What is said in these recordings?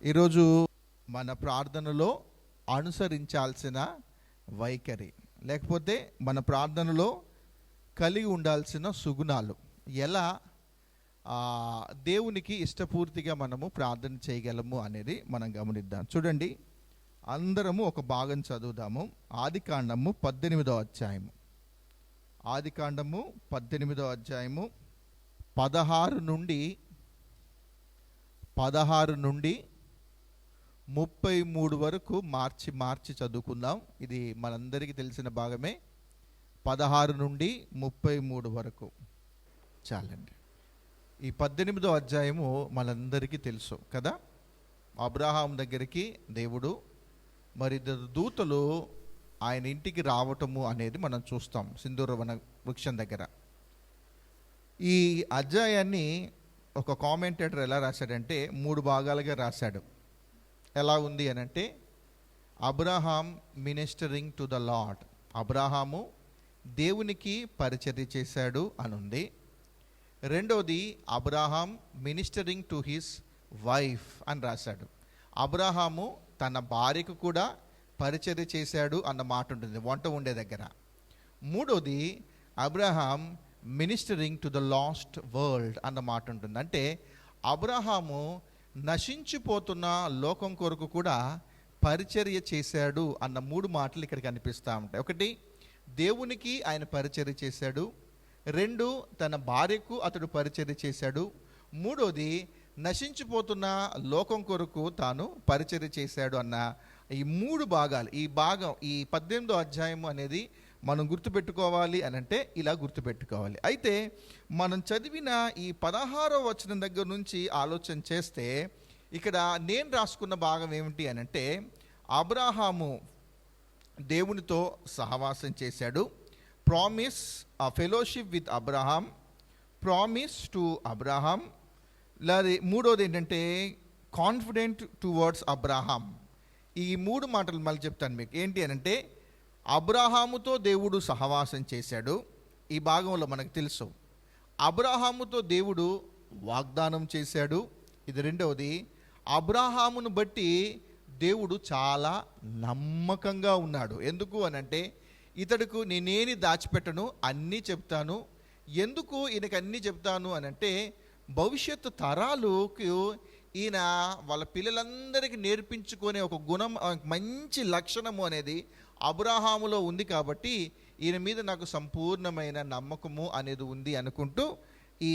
ఈరోజు మన ప్రార్థనలో అనుసరించాల్సిన వైఖరి, లేకపోతే మన ప్రార్థనలో కలిగి ఉండాల్సిన సుగుణాలు, ఎలా దేవునికి ఇష్టపూర్తిగా మనము ప్రార్థన చేయగలము అనేది మనం గమనిద్దాం. చూడండి, అందరము ఒక భాగం చదువుదాము. ఆదికాండము 18వ అధ్యాయము. ఆదికాండము 18వ అధ్యాయము 16 నుండి 33 వరకు మార్చి చదువుకుందాం. ఇది మనందరికీ తెలిసిన భాగమే. 16 నుండి 33 వరకు చాలండి. ఈ 18వ అధ్యాయము మనందరికీ తెలుసు కదా. అబ్రహాం దగ్గరికి దేవుడు మరి దూతలు ఆయన ఇంటికి రావటము అనేది మనం చూస్తాం సింధూర వన వృక్షం దగ్గర. ఈ అధ్యాయాన్ని ఒక కామెంటేటర్ ఎలా రాశాడంటే 3 భాగాలుగా రాశాడు. ఎలా ఉంది అని అంటే, Abraham ministering to the lord, Abraham దేవునికి పరిచర్య చేశాడు అని ఉంది. రెండోది, Abraham ministering to his wife అని రాశాడు. అబ్రహాము తన భార్యకు కూడా పరిచర్య చేశాడు అన్న మాట ఉంటుంది వంట ఉండే దగ్గర. మూడోది, Abraham ministering to the last world అన్న మాట ఉంటుంది. అంటే అబ్రహాము నశించిపోతున్న లోకం కొరకు కూడా పరిచర్య చేశాడు అన్న 3 మాటలు ఇక్కడ కనిపిస్తూ ఉంటాయి. ఒకటి, దేవునికి ఆయన పరిచర్య చేశాడు. 2, తన భార్యకు అతడు పరిచర్య చేశాడు. మూడోది, నశించిపోతున్న లోకం కొరకు తాను పరిచర్య చేశాడు అన్న ఈ 3 భాగాలు. ఈ 18వ అధ్యాయం అనేది మనం గుర్తుపెట్టుకోవాలి అని అంటే ఇలా గుర్తుపెట్టుకోవాలి. అయితే మనం చదివిన ఈ 16వ వచనం దగ్గర నుంచి ఆలోచన చేస్తే ఇక్కడ నేను రాసుకున్న భాగం ఏమిటి అని అంటే, అబ్రహాము దేవునితో సహవాసం చేశాడు. Promise fellowship with Abraham, promise to Abraham. మూడోది ఏంటంటే కాన్ఫిడెంట్ టువర్డ్స్ అబ్రహాం. ఈ 3 మాటలు మళ్ళీ చెప్తాను మీకు. ఏంటి అని అంటే, అబ్రహాముతో దేవుడు సహవాసం చేశాడు. ఈ భాగంలో మనకు తెలుసు. అబ్రహాముతో దేవుడు వాగ్దానం చేశాడు. ఇది రెండవది. అబ్రహామును బట్టి దేవుడు చాలా నమ్మకంగా ఉన్నాడు. ఎందుకు అనంటే, ఇతడుకు నేనేని దాచిపెట్టను, అన్నీ చెప్తాను. ఎందుకు ఈయనకి అన్నీ చెప్తాను అనంటే, భవిష్యత్తు తరాలకు ఈయన వాళ్ళ పిల్లలందరికీ నేర్పించుకునే ఒక గుణం, మంచి లక్షణము అనేది అబ్రహాములో ఉంది. కాబట్టి ఈయన మీద నాకు సంపూర్ణమైన నమ్మకము అనేది ఉంది అనుకుంటూ ఈ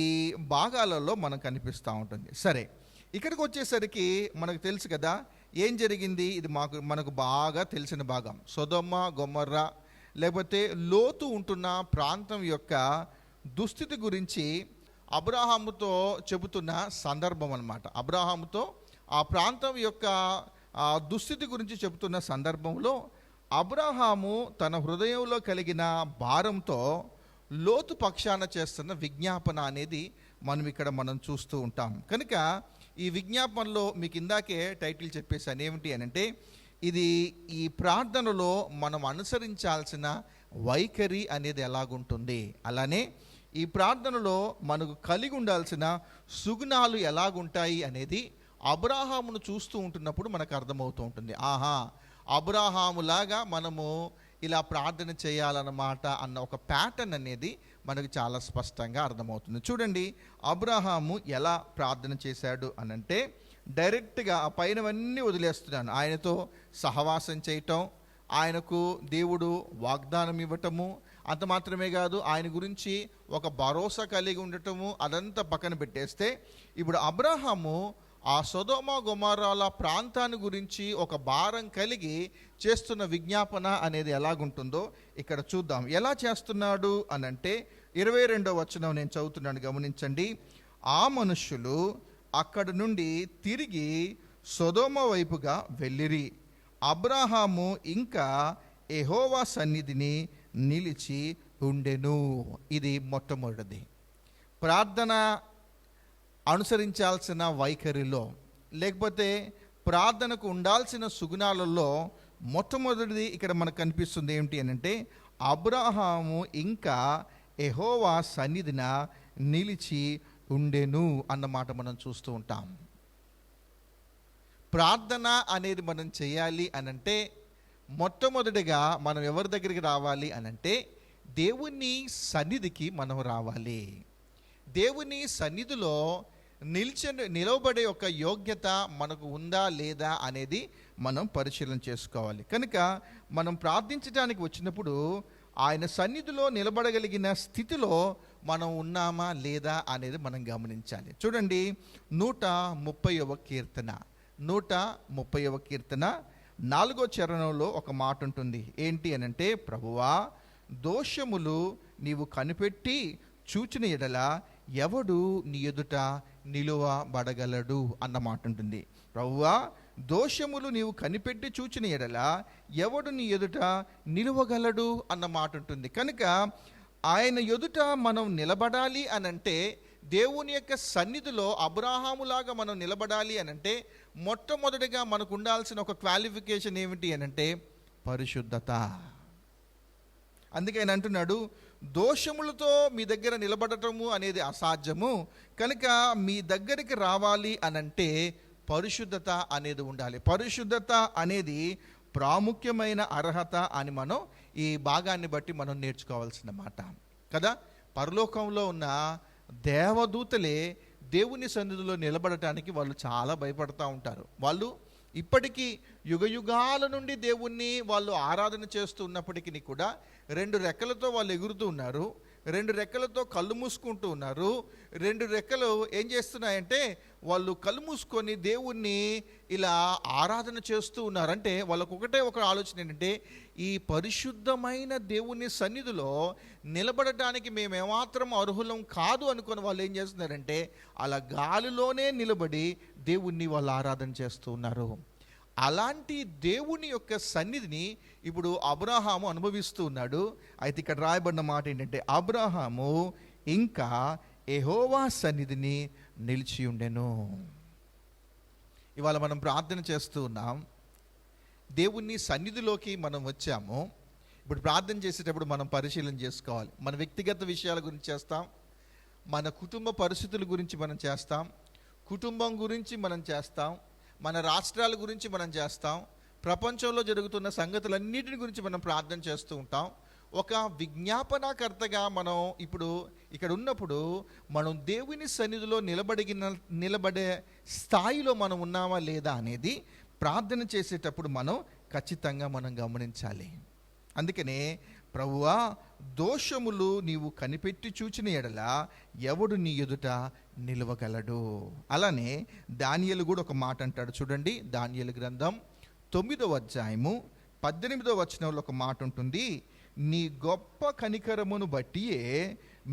భాగాలలో మనం కనిపిస్తూ ఉంటుంది. సరే, ఇక్కడికి వచ్చేసరికి మనకు తెలుసు కదా ఏం జరిగింది. ఇది మనకు బాగా తెలిసిన భాగం. సొదొమ గొమొర్రా లేకపోతే లోతు ఉంటున్న ప్రాంతం యొక్క దుస్థితి గురించి అబ్రహాముతో చెబుతున్న సందర్భం అన్నమాట. అబ్రహాముతో ఆ ప్రాంతం యొక్క దుస్థితి గురించి చెబుతున్న సందర్భంలో అబ్రహాము తన హృదయంలో కలిగిన భారంతో లోతు పక్షాన చేస్తున్న విజ్ఞాపన అనేది మనం చూస్తూ ఉంటాం. కనుక ఈ విజ్ఞాపనలో మీకు ఇందాకే టైటిల్ చెప్పేసాను. ఏమిటి అని అంటే, ఇది ఈ ప్రార్థనలో మనం అనుసరించాల్సిన వైఖరి అనేది ఎలాగుంటుంది, అలానే ఈ ప్రార్థనలో మనకు కలిగి ఉండాల్సిన సుగుణాలు ఎలాగుంటాయి అనేది అబ్రహామును చూస్తూ ఉంటున్నప్పుడు మనకు అర్థమవుతూ ఉంటుంది. ఆహా, అబ్రహాములాగా మనము ఇలా ప్రార్థన చేయాలన్నమాట అన్న ఒక ప్యాటర్న్ అనేది మనకు చాలా స్పష్టంగా అర్థమవుతుంది. చూడండి, అబ్రహాము ఎలా ప్రార్థన చేశాడు అనంటే, డైరెక్ట్గా ఆ పైనవన్నీ వదిలేస్తున్నాను. ఆయనతో సహవాసం చేయటం, ఆయనకు దేవుడు వాగ్దానం ఇవ్వటము, అంత మాత్రమే కాదు, ఆయన గురించి ఒక భరోసా కలిగి ఉండటము, అదంతా పక్కన పెట్టేస్తే ఇప్పుడు అబ్రహాము ఆ సొదొమ గొమొర్రాల ప్రాంతాన్ని గురించి ఒక భారం కలిగి చేస్తున్న విజ్ఞాపన అనేది ఎలాగుంటుందో ఇక్కడ చూద్దాం. ఎలా చేస్తున్నాడు అనంటే 22వ వచనం నేను చదువుతున్నాను, గమనించండి. ఆ మనుష్యులు అక్కడి నుండి తిరిగి సొదొమ వైపుగా వెళ్ళిరి. అబ్రహాము ఇంకా యెహోవా సన్నిధిని నిలిచి ఉండెను. ఇది మొట్టమొదటిది. ప్రార్థన అనుసరించాల్సిన వైఖరిలో, లేకపోతే ప్రార్థనకు ఉండాల్సిన సుగుణాలలో మొట్టమొదటిది ఇక్కడ మనకు కనిపిస్తుంది. ఏమిటి అని అంటే, అబ్రహాము ఇంకా యెహోవా సన్నిధిన నిలిచి ఉండెను అన్నమాట మనం చూస్తూ ఉంటాం. ప్రార్థన అనేది మనం చేయాలి అనంటే మొట్టమొదటిగా మనం ఎవరి దగ్గరికి రావాలి అనంటే దేవుని సన్నిధికి మనం రావాలి. దేవుని సన్నిధిలో నిలవబడే ఒక యోగ్యత మనకు ఉందా లేదా అనేది మనం పరిశీలన చేసుకోవాలి. కనుక మనం ప్రార్థించడానికి వచ్చినప్పుడు ఆయన సన్నిధిలో నిలబడగలిగిన స్థితిలో మనం ఉన్నామా లేదా అనేది మనం గమనించాలి. చూడండి, 130వ కీర్తన 130వ కీర్తన 4వ చరణంలో ఒక మాట ఉంటుంది. ఏంటి అనంటే, ప్రభువా దోషములు నీవు కనిపెట్టి చూచిన ఎడల ఎవడు నీ ఎదుట నిలువబడగలడు అన్న మాట ఉంటుంది. ప్రభువా దోషములు నీవు కనిపెట్టి చూచిన ఎడల ఎవడు నీ ఎదుట నిలువగలడు అన్న మాట ఉంటుంది. కనుక ఆయన ఎదుట మనం నిలబడాలి అనంటే, దేవుని యొక్క సన్నిధిలో అబ్రాహాములాగా మనం నిలబడాలి అనంటే మొట్టమొదటిగా మనకు ఉండాల్సిన ఒక క్వాలిఫికేషన్ ఏమిటి అనంటే పరిశుద్ధత. అందుకే ఆయన అంటున్నాడు, దోషములతో మీ దగ్గర నిలబడటము అనేది అసాధ్యము, కనుక మీ దగ్గరికి రావాలి అనంటే పరిశుద్ధత అనేది ఉండాలి. పరిశుద్ధత అనేది ప్రాముఖ్యమైన అర్హత అని మనం ఈ భాగాన్ని బట్టి మనం నేర్చుకోవాల్సిన మాట కదా. పరలోకంలో ఉన్న దేవదూతలే దేవుని సన్నిధిలో నిలబడటానికి వాళ్ళు చాలా భయపడుతూ ఉంటారు. వాళ్ళు ఇప్పటికీ యుగయుగాల నుండి దేవుణ్ణి వాళ్ళు ఆరాధన చేస్తూ ఉన్నప్పటికీ కూడా 2 రెక్కలతో వాళ్ళు ఎగురుతూ ఉన్నారు, 2 రెక్కలతో కళ్ళు మూసుకుంటూ ఉన్నారు. 2 రెక్కలు ఏం చేస్తున్నాయంటే వాళ్ళు కళ్ళు మూసుకొని దేవుణ్ణి ఇలా ఆరాధన చేస్తూ ఉన్నారు. అంటే వాళ్ళకు ఒక ఆలోచన ఏంటంటే, ఈ పరిశుద్ధమైన దేవుని సన్నిధిలో నిలబడటానికి మేము ఏమాత్రం అర్హులం కాదు అనుకొని వాళ్ళు ఏం చేస్తున్నారంటే అలా గాలిలోనే నిలబడి దేవుణ్ణి వాళ్ళు ఆరాధన చేస్తూ ఉన్నారు. అలాంటి దేవుని యొక్క సన్నిధిని ఇప్పుడు అబ్రాహాము అనుభవిస్తూ ఉన్నాడు. అయితే ఇక్కడ రాయబడిన మాట ఏంటంటే, అబ్రాహాము ఇంకా యెహోవా సన్నిధిని నిలిచి ఉండెను. ఇవాళ మనం ప్రార్థన చేస్తూ ఉన్నాం, దేవుని సన్నిధిలోకి మనం వచ్చాము. ఇప్పుడు ప్రార్థన చేసేటప్పుడు మనం పరిశీలన చేసుకోవాలి. మన వ్యక్తిగత విషయాల గురించి చేస్తాం, మన కుటుంబ పరిస్థితుల గురించి మనం చేస్తాం, కుటుంబం గురించి మనం చేస్తాం, మన రాష్ట్రాల గురించి మనం చేస్తాం, ప్రపంచంలో జరుగుతున్న సంగతులన్నిటిని గురించి మనం ప్రార్థన చేస్తూ ఉంటాం. ఒక విజ్ఞాపనకర్తగా మనం ఇప్పుడు ఇక్కడ ఉన్నప్పుడు మనం దేవుని సన్నిధిలో నిలబడే స్థాయిలో మనం ఉన్నామా లేదా అనేది ప్రార్థన చేసేటప్పుడు మనం ఖచ్చితంగా మనం గమనించాలి. అందుకనే ప్రభువా దోషములు నీవు కనిపెట్టి చూచిన ఎడల ఎవడు నీ ఎదుట నిలవగలడు. అలానే దానియేలు కూడా ఒక మాట అంటాడు. చూడండి, దానియేలు గ్రంథం 9వ అధ్యాయము 18వ వచనంలో ఒక మాట ఉంటుంది. నీ గొప్ప కనికరమును బట్టియే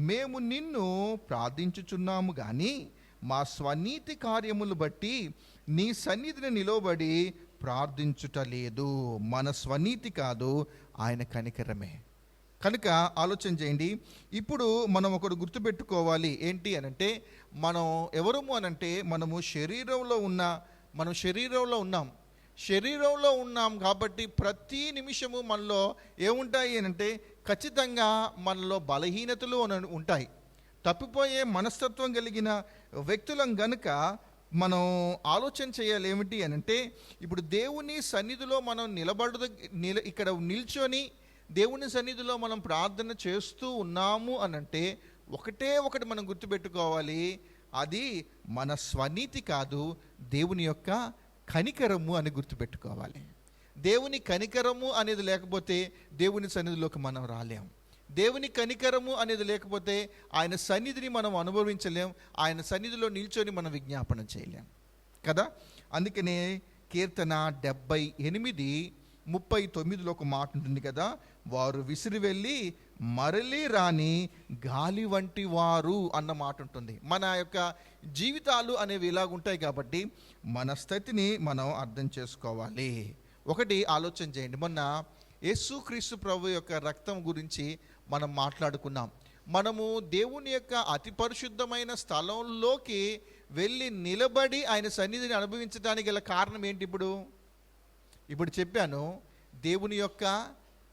మేము నిన్ను ప్రార్థించుచున్నాము గాని మా స్వనీతి కార్యములు బట్టి నీ సన్నిధిని నిలవబడి ప్రార్థించుట లేదు. మన స్వనీతి కాదు, ఆయన కనికరమే. కనుక ఆలోచన చేయండి. ఇప్పుడు మనం ఒకటి గుర్తుపెట్టుకోవాలి. ఏంటి అనంటే, మనం ఎవరము అనంటే మనం శరీరంలో ఉన్నాం కాబట్టి ప్రతి నిమిషము మనలో ఏముంటాయి అనంటే ఖచ్చితంగా మనలో బలహీనతలు ఉంటాయి. తప్పిపోయే మనస్తత్వం కలిగిన వ్యక్తులం గనుక మనం ఆలోచన చేయాలి. ఏమిటి అనంటే, ఇప్పుడు దేవుని సన్నిధిలో మనం ఇక్కడ నిల్చొని దేవుని సన్నిధిలో మనం ప్రార్థన చేస్తూ ఉన్నాము అనంటే ఒకటి మనం గుర్తుపెట్టుకోవాలి, అది మన స్వనీతి కాదు, దేవుని యొక్క కనికరము అని గుర్తుపెట్టుకోవాలి. దేవుని కనికరము అనేది లేకపోతే దేవుని సన్నిధిలోకి మనం రాలేం. దేవుని కనికరము అనేది లేకపోతే ఆయన సన్నిధిని మనం అనుభవించలేం, ఆయన సన్నిధిలో నిల్చొని మనం విజ్ఞాపన చేయలేం కదా. అందుకనే కీర్తన 78:39 ఒక మాట ఉంటుంది కదా, వారు విసిరి వెళ్ళి మరలి రాని గాలి వంటి వారు అన్న మాట ఉంటుంది. మన యొక్క జీవితాలు అనేవి ఇలాగుంటాయి కాబట్టి మన స్థితిని మనం అర్థం చేసుకోవాలి. ఒకటి ఆలోచన చేయండి, మొన్న యేసుక్రీస్తు ప్రభు యొక్క రక్తం గురించి మనం మాట్లాడుకున్నాం. మనము దేవుని యొక్క అతి పరిశుద్ధమైన స్థలంలోకి వెళ్ళి నిలబడి ఆయన సన్నిధిని అనుభవించడానికి గల కారణం ఏంటి? ఇప్పుడు చెప్పాను, దేవుని యొక్క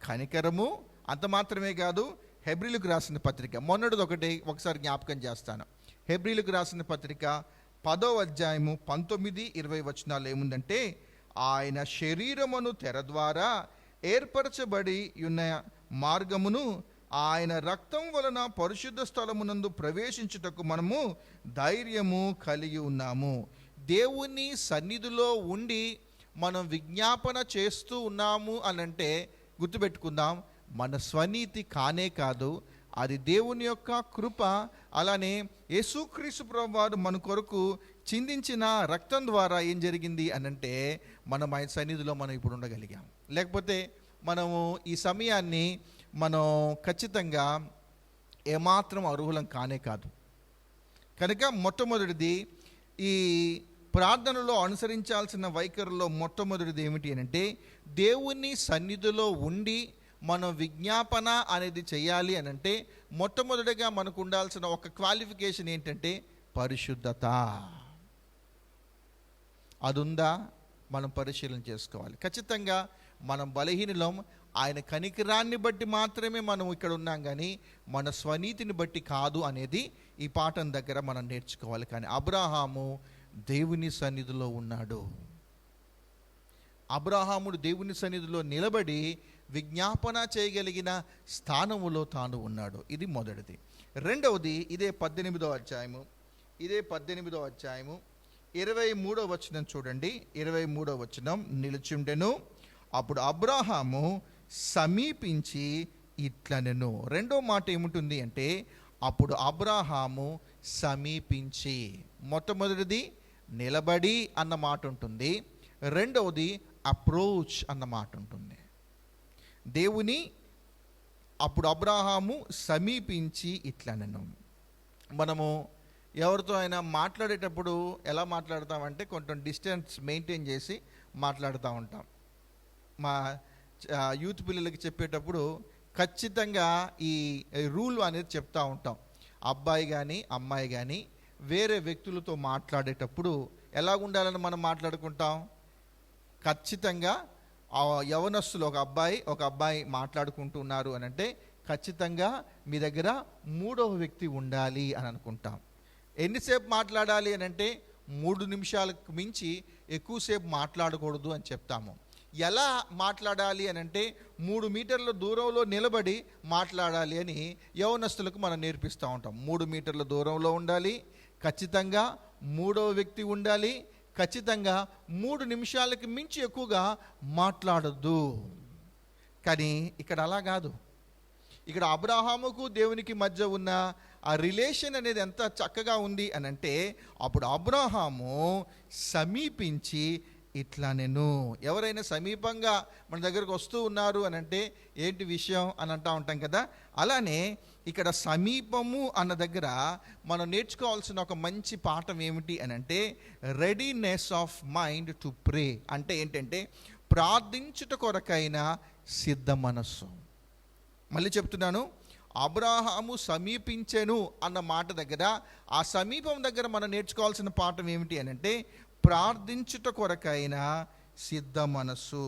కనికరము. అంత మాత్రమే కాదు, హెబ్రీలకు రాసిన పత్రిక మొన్నటిది ఒకసారి జ్ఞాపకం చేస్తాను. హెబ్రీలకు రాసిన పత్రిక 10వ అధ్యాయము 19-20 వచనాలు ఏముందంటే, ఆయన శరీరమును తెర ద్వారా ఏర్పరచబడి ఉన్న మార్గమును ఆయన రక్తం వలన పరిశుద్ధ స్థలమునందు ప్రవేశించుటకు మనము ధైర్యము కలిగి ఉన్నాము. దేవుని సన్నిధిలో ఉండి మనం విజ్ఞాపన చేస్తూ ఉన్నాము అనంటే గుర్తుపెట్టుకుందాం, మన స్వనీతి కానే కాదు, అది దేవుని యొక్క కృప. అలానే యేసుక్రీస్తు ప్రభువారు మన కొరకు చిందించిన రక్తం ద్వారా ఏం జరిగింది అనంటే మనం ఆయన సన్నిధిలో మనం ఇప్పుడు ఉండగలిగాం. లేకపోతే మనము ఈ సమయాన్ని మనం ఖచ్చితంగా ఏమాత్రం అర్హులం కానే కాదు. కనుక మొట్టమొదటిది, ఈ ప్రార్థనలో అనుసరించాల్సిన వైఖరిలో మొట్టమొదటిది ఏమిటి అంటే, దేవుని సన్నిధిలో ఉండి మనం విజ్ఞాపన అనేది చేయాలి అనంటే మొట్టమొదటిగా మనకు ఉండాల్సిన ఒక క్వాలిఫికేషన్ ఏంటంటే పరిశుద్ధత. అది ఉందా మనం పరిశీలన చేసుకోవాలి. ఖచ్చితంగా మనం బలహీనులం. ఆయన కనికరాన్ని బట్టి మాత్రమే మనం ఇక్కడ ఉన్నాం, కానీ మన స్వనీతిని బట్టి కాదు అనేది ఈ పాఠం దగ్గర మనం నేర్చుకోవాలి. కానీ అబ్రాహాము దేవుని సన్నిధిలో ఉన్నాడు. అబ్రాహాముడు దేవుని సన్నిధిలో నిలబడి విజ్ఞాపన చేయగలిగిన స్థానములో తాను ఉన్నాడు. ఇది మొదటిది. రెండవది, ఇదే 18వ అధ్యాయము 23వ వచనం చూడండి. 23వ వచనం, నిలుచుండెను, అప్పుడు అబ్రాహాము సమీపించి ఇట్లనెను. రెండో మాట ఏముంటుంది అంటే, అప్పుడు అబ్రాహాము సమీపించి. మొట్టమొదటిది నిలబడి అన్న మాట ఉంటుంది, రెండవది అప్రోచ్ అన్న మాట ఉంటుంది. దేవుని అప్పుడు అబ్రాహాము సమీపించి ఇట్లనెను. మనము ఎవరితో అయినా మాట్లాడేటప్పుడు ఎలా మాట్లాడతామంటే కొంచెం డిస్టెన్స్ మెయింటైన్ చేసి మాట్లాడుతూ ఉంటాం. మా యూత్ పిల్లలకి చెప్పేటప్పుడు ఖచ్చితంగా ఈ రూల్ అనేది చెప్తూ ఉంటాం. అబ్బాయి కానీ అమ్మాయి కానీ వేరే వ్యక్తులతో మాట్లాడేటప్పుడు ఎలా ఉండాలని మనం మాట్లాడుకుంటాం. ఖచ్చితంగా యవనస్తులు ఒక అబ్బాయి మాట్లాడుకుంటున్నారు అని అంటే ఖచ్చితంగా మీ దగ్గర మూడవ వ్యక్తి ఉండాలి అని అనుకుంటాం. ఎన్నిసేపు మాట్లాడాలి అని అంటే 3 నిమిషాలకు మించి ఎక్కువసేపు మాట్లాడకూడదు అని చెప్తాము. ఎలా మాట్లాడాలి అని అంటే 3 మీటర్ల దూరంలో నిలబడి మాట్లాడాలి అని యవనస్తులకు మనం నేర్పిస్తూ ఉంటాం. 3 మీటర్ల దూరంలో ఉండాలి, ఖచ్చితంగా మూడవ వ్యక్తి ఉండాలి, ఖచ్చితంగా 3 నిమిషాలకి మించి ఎక్కువగా మాట్లాడద్దు. కానీ ఇక్కడ అలా కాదు. ఇక్కడ అబ్రాహాముకు దేవునికి మధ్య ఉన్న ఆ రిలేషన్ అనేది ఎంత చక్కగా ఉంది అని అంటే, అప్పుడు అబ్రాహాము సమీపించి ఇట్లా నేను. ఎవరైనా సమీపంగా మన దగ్గరకు వస్తూ ఉన్నారు అని అంటే ఏంటి విషయం అని అంటూ ఉంటాం కదా. అలానే ఇక్కడ సమీపము అన్న దగ్గర మనం నేర్చుకోవాల్సిన ఒక మంచి పాఠం ఏమిటి అని అంటే readiness of mind to pray. అంటే ఏంటంటే ప్రార్థించుట కొరకైన సిద్ధ మనస్సు. మళ్ళీ చెప్తున్నాను, అబ్రాహాము సమీపించెను అన్న మాట దగ్గర, ఆ సమీపం దగ్గర మనం నేర్చుకోవాల్సిన పాఠం ఏమిటి అని అంటే ప్రార్థించుట కొరకైన సిద్ధ మనస్సు.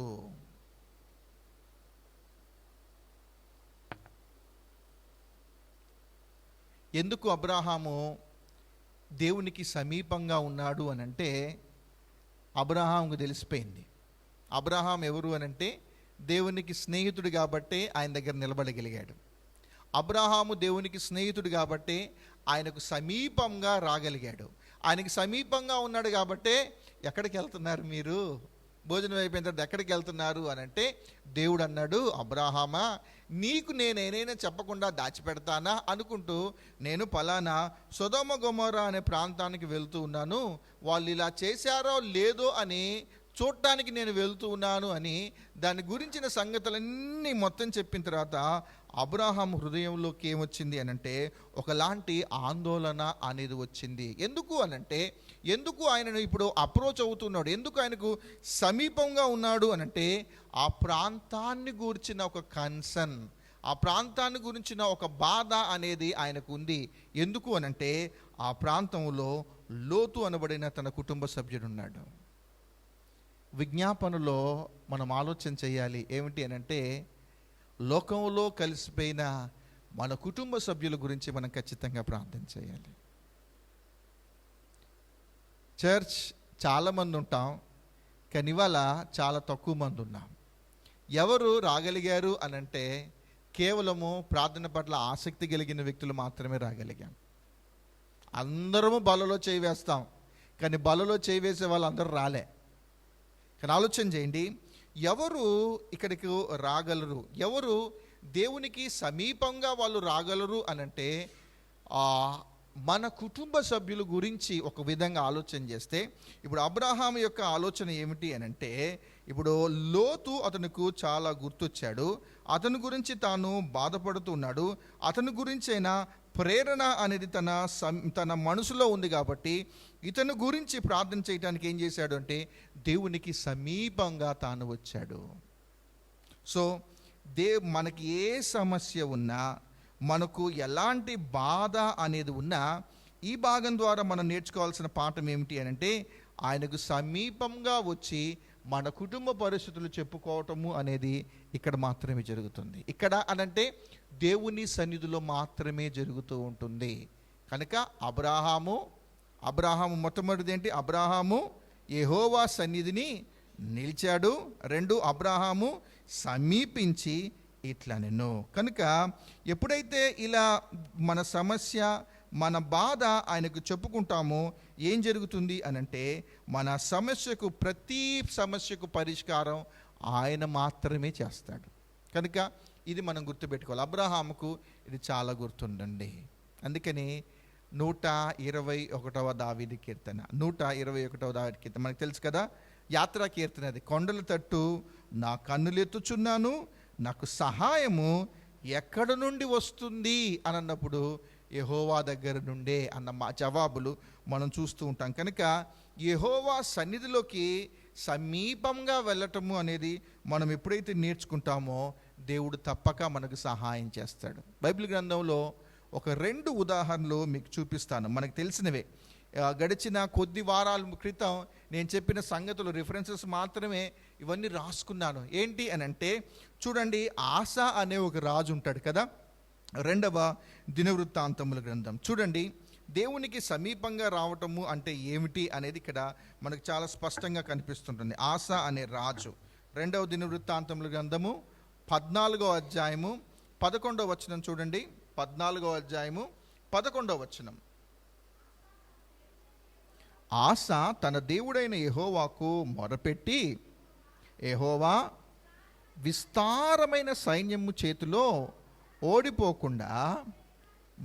ఎందుకు అబ్రాహాము దేవునికి సమీపంగా ఉన్నాడు అని అంటే అబ్రాహాముకు తెలిసిపోయింది. అబ్రాహాం ఎవరు అని అంటే దేవునికి స్నేహితుడు కాబట్టే ఆయన దగ్గర నిలబడగలిగాడు. అబ్రాహాము దేవునికి స్నేహితుడు కాబట్టే ఆయనకు సమీపంగా రాగలిగాడు. ఆయనకి సమీపంగా ఉన్నాడు కాబట్టే ఎక్కడికి వెళ్తున్నారు మీరు, భోజనం అయిపోయిన తర్వాత ఎక్కడికి వెళ్తున్నారు అని అంటే దేవుడు అన్నాడు, అబ్రాహామా నీకు నేనేనైనా చెప్పకుండా దాచిపెడతానా అనుకుంటూ నేను పలానా సొదొమ గొమొర్రా అనే ప్రాంతానికి వెళ్తూ ఉన్నాను, వాళ్ళు ఇలా చేశారో లేదో అని చూడటానికి నేను వెళ్తూ ఉన్నాను అని దాని గురించిన సంగతులన్నీ మొత్తం చెప్పిన తర్వాత అబ్రాహాం హృదయంలోకి ఏమొచ్చింది అనంటే ఒకలాంటి ఆందోళన అనేది వచ్చింది. ఎందుకు అనంటే ఎందుకు ఆయనను ఇప్పుడు అప్రోచ్ అవుతున్నాడు, ఎందుకు ఆయనకు సమీపంగా ఉన్నాడు అనంటే ఆ ప్రాంతాన్ని గురించిన ఒక కన్సర్న్, ఆ ప్రాంతాన్ని గురించిన ఒక బాధ అనేది ఆయనకు ఉంది. ఎందుకు అనంటే ఆ ప్రాంతంలో లోతు అనబడిన తన కుటుంబ సభ్యుడు ఉన్నాడు. విజ్ఞాపనలో మనం ఆలోచన చేయాలి ఏమిటి అనంటే లోకంలో కలిసిపోయిన మన కుటుంబ సభ్యుల గురించి మనం ఖచ్చితంగా ప్రార్థన చేయాలి. చర్చ్ చాలామంది ఉంటాం, కానీ ఇవాళ చాలా తక్కువ మంది ఉన్నాం. ఎవరు రాగలిగారు అని అంటే కేవలము ప్రార్థన పట్ల ఆసక్తి కలిగిన వ్యక్తులు మాత్రమే రాగలిగాం. అందరము బలలో చేయి వేస్తాం, కానీ బలలో చేయి వేసే వాళ్ళు అందరూ రాలే. కానీ ఆలోచన చేయండి, ఎవరు ఇక్కడికి రాగలరు, ఎవరు దేవునికి సమీపంగా వాళ్ళు రాగలరు అని అంటే మన కుటుంబ సభ్యుల గురించి ఒక విధంగా ఆలోచన చేస్తే, ఇప్పుడు అబ్రహాము యొక్క ఆలోచన ఏమిటి అని అంటే, ఇప్పుడు లోతు అతనికి చాలా గుర్తొచ్చాడు, అతని గురించి తాను బాధపడుతున్నాడు, అతని గురించైనా ప్రేరణ అనేది తన మనసులో ఉంది కాబట్టి ఇతని గురించి ప్రార్థన చేయడానికి ఏం చేశాడు అంటే దేవునికి సమీపంగా తాను వచ్చాడు. సో మనకి ఏ సమస్య ఉన్నా, మనకు ఎలాంటి బాధ అనేది ఉన్నా, ఈ భాగం ద్వారా మనం నేర్చుకోవాల్సిన పాఠం ఏమిటి అని అంటే ఆయనకు సమీపంగా వచ్చి మన కుటుంబ పరిస్థితులు చెప్పుకోవటము అనేది ఇక్కడ మాత్రమే జరుగుతుంది. ఇక్కడ అనంటే దేవుని సన్నిధిలో మాత్రమే జరుగుతూ ఉంటుంది. కనుక అబ్రహాము మొట్టమొదటిది ఏంటి? అబ్రహాము యెహోవా సన్నిధిని నిలిచాడు. 2, అబ్రహాము సమీపించి ఇట్లా నేను. కనుక ఎప్పుడైతే ఇలా మన సమస్య, మన బాధ ఆయనకు చెప్పుకుంటామో ఏం జరుగుతుంది అనంటే మన సమస్యకు, ప్రతి సమస్యకు పరిష్కారం ఆయన మాత్రమే చేస్తాడు. కనుక ఇది మనం గుర్తుపెట్టుకోవాలి. అబ్రహాముకు ఇది చాలా గుర్తుండండి. అందుకని 121వ దావీదు కీర్తన, 121వ దావీదు కీర్తన మనకు తెలుసు కదా, యాత్రా కీర్తన అది. కొండల తట్టు నా కన్నులెత్తుచున్నాను, నాకు సహాయము ఎక్కడ నుండి వస్తుంది అని అన్నప్పుడు యెహోవా దగ్గర నుండే అన్న జవాబులు మనం చూస్తూ ఉంటాం. కనుక యెహోవా సన్నిధిలోకి సమీపంగా వెళ్ళటము అనేది మనం ఎప్పుడైతే నేర్చుకుంటామో దేవుడు తప్పక మనకు సహాయం చేస్తాడు. బైబిల్ గ్రంథంలో ఒక 2 ఉదాహరణలు మీకు చూపిస్తాను, మనకు తెలిసినవే. గడిచిన కొద్ది వారాల క్రితం నేను చెప్పిన సంగతులు రిఫరెన్సెస్ మాత్రమే, ఇవన్నీ రాసుకున్నాను. ఏంటి అని అంటే చూడండి, ఆసా అనే ఒక రాజు ఉంటాడు కదా. 2వ దినవృత్తాంతముల గ్రంథం చూడండి, దేవునికి సమీపంగా రావటము అంటే ఏమిటి అనేది ఇక్కడ మనకు చాలా స్పష్టంగా కనిపిస్తుంటుంది. ఆసా అనే రాజు 2వ దినవృత్తాంతముల గ్రంథము 14వ అధ్యాయము 11వ వచనం చూడండి. 14వ అధ్యాయము 11వ వచనం. ఆసా తన దేవుడైన యెహోవాకు మొరపెట్టి, యెహోవా విస్తారమైన సైన్యము చేతిలో ఓడిపోకుండా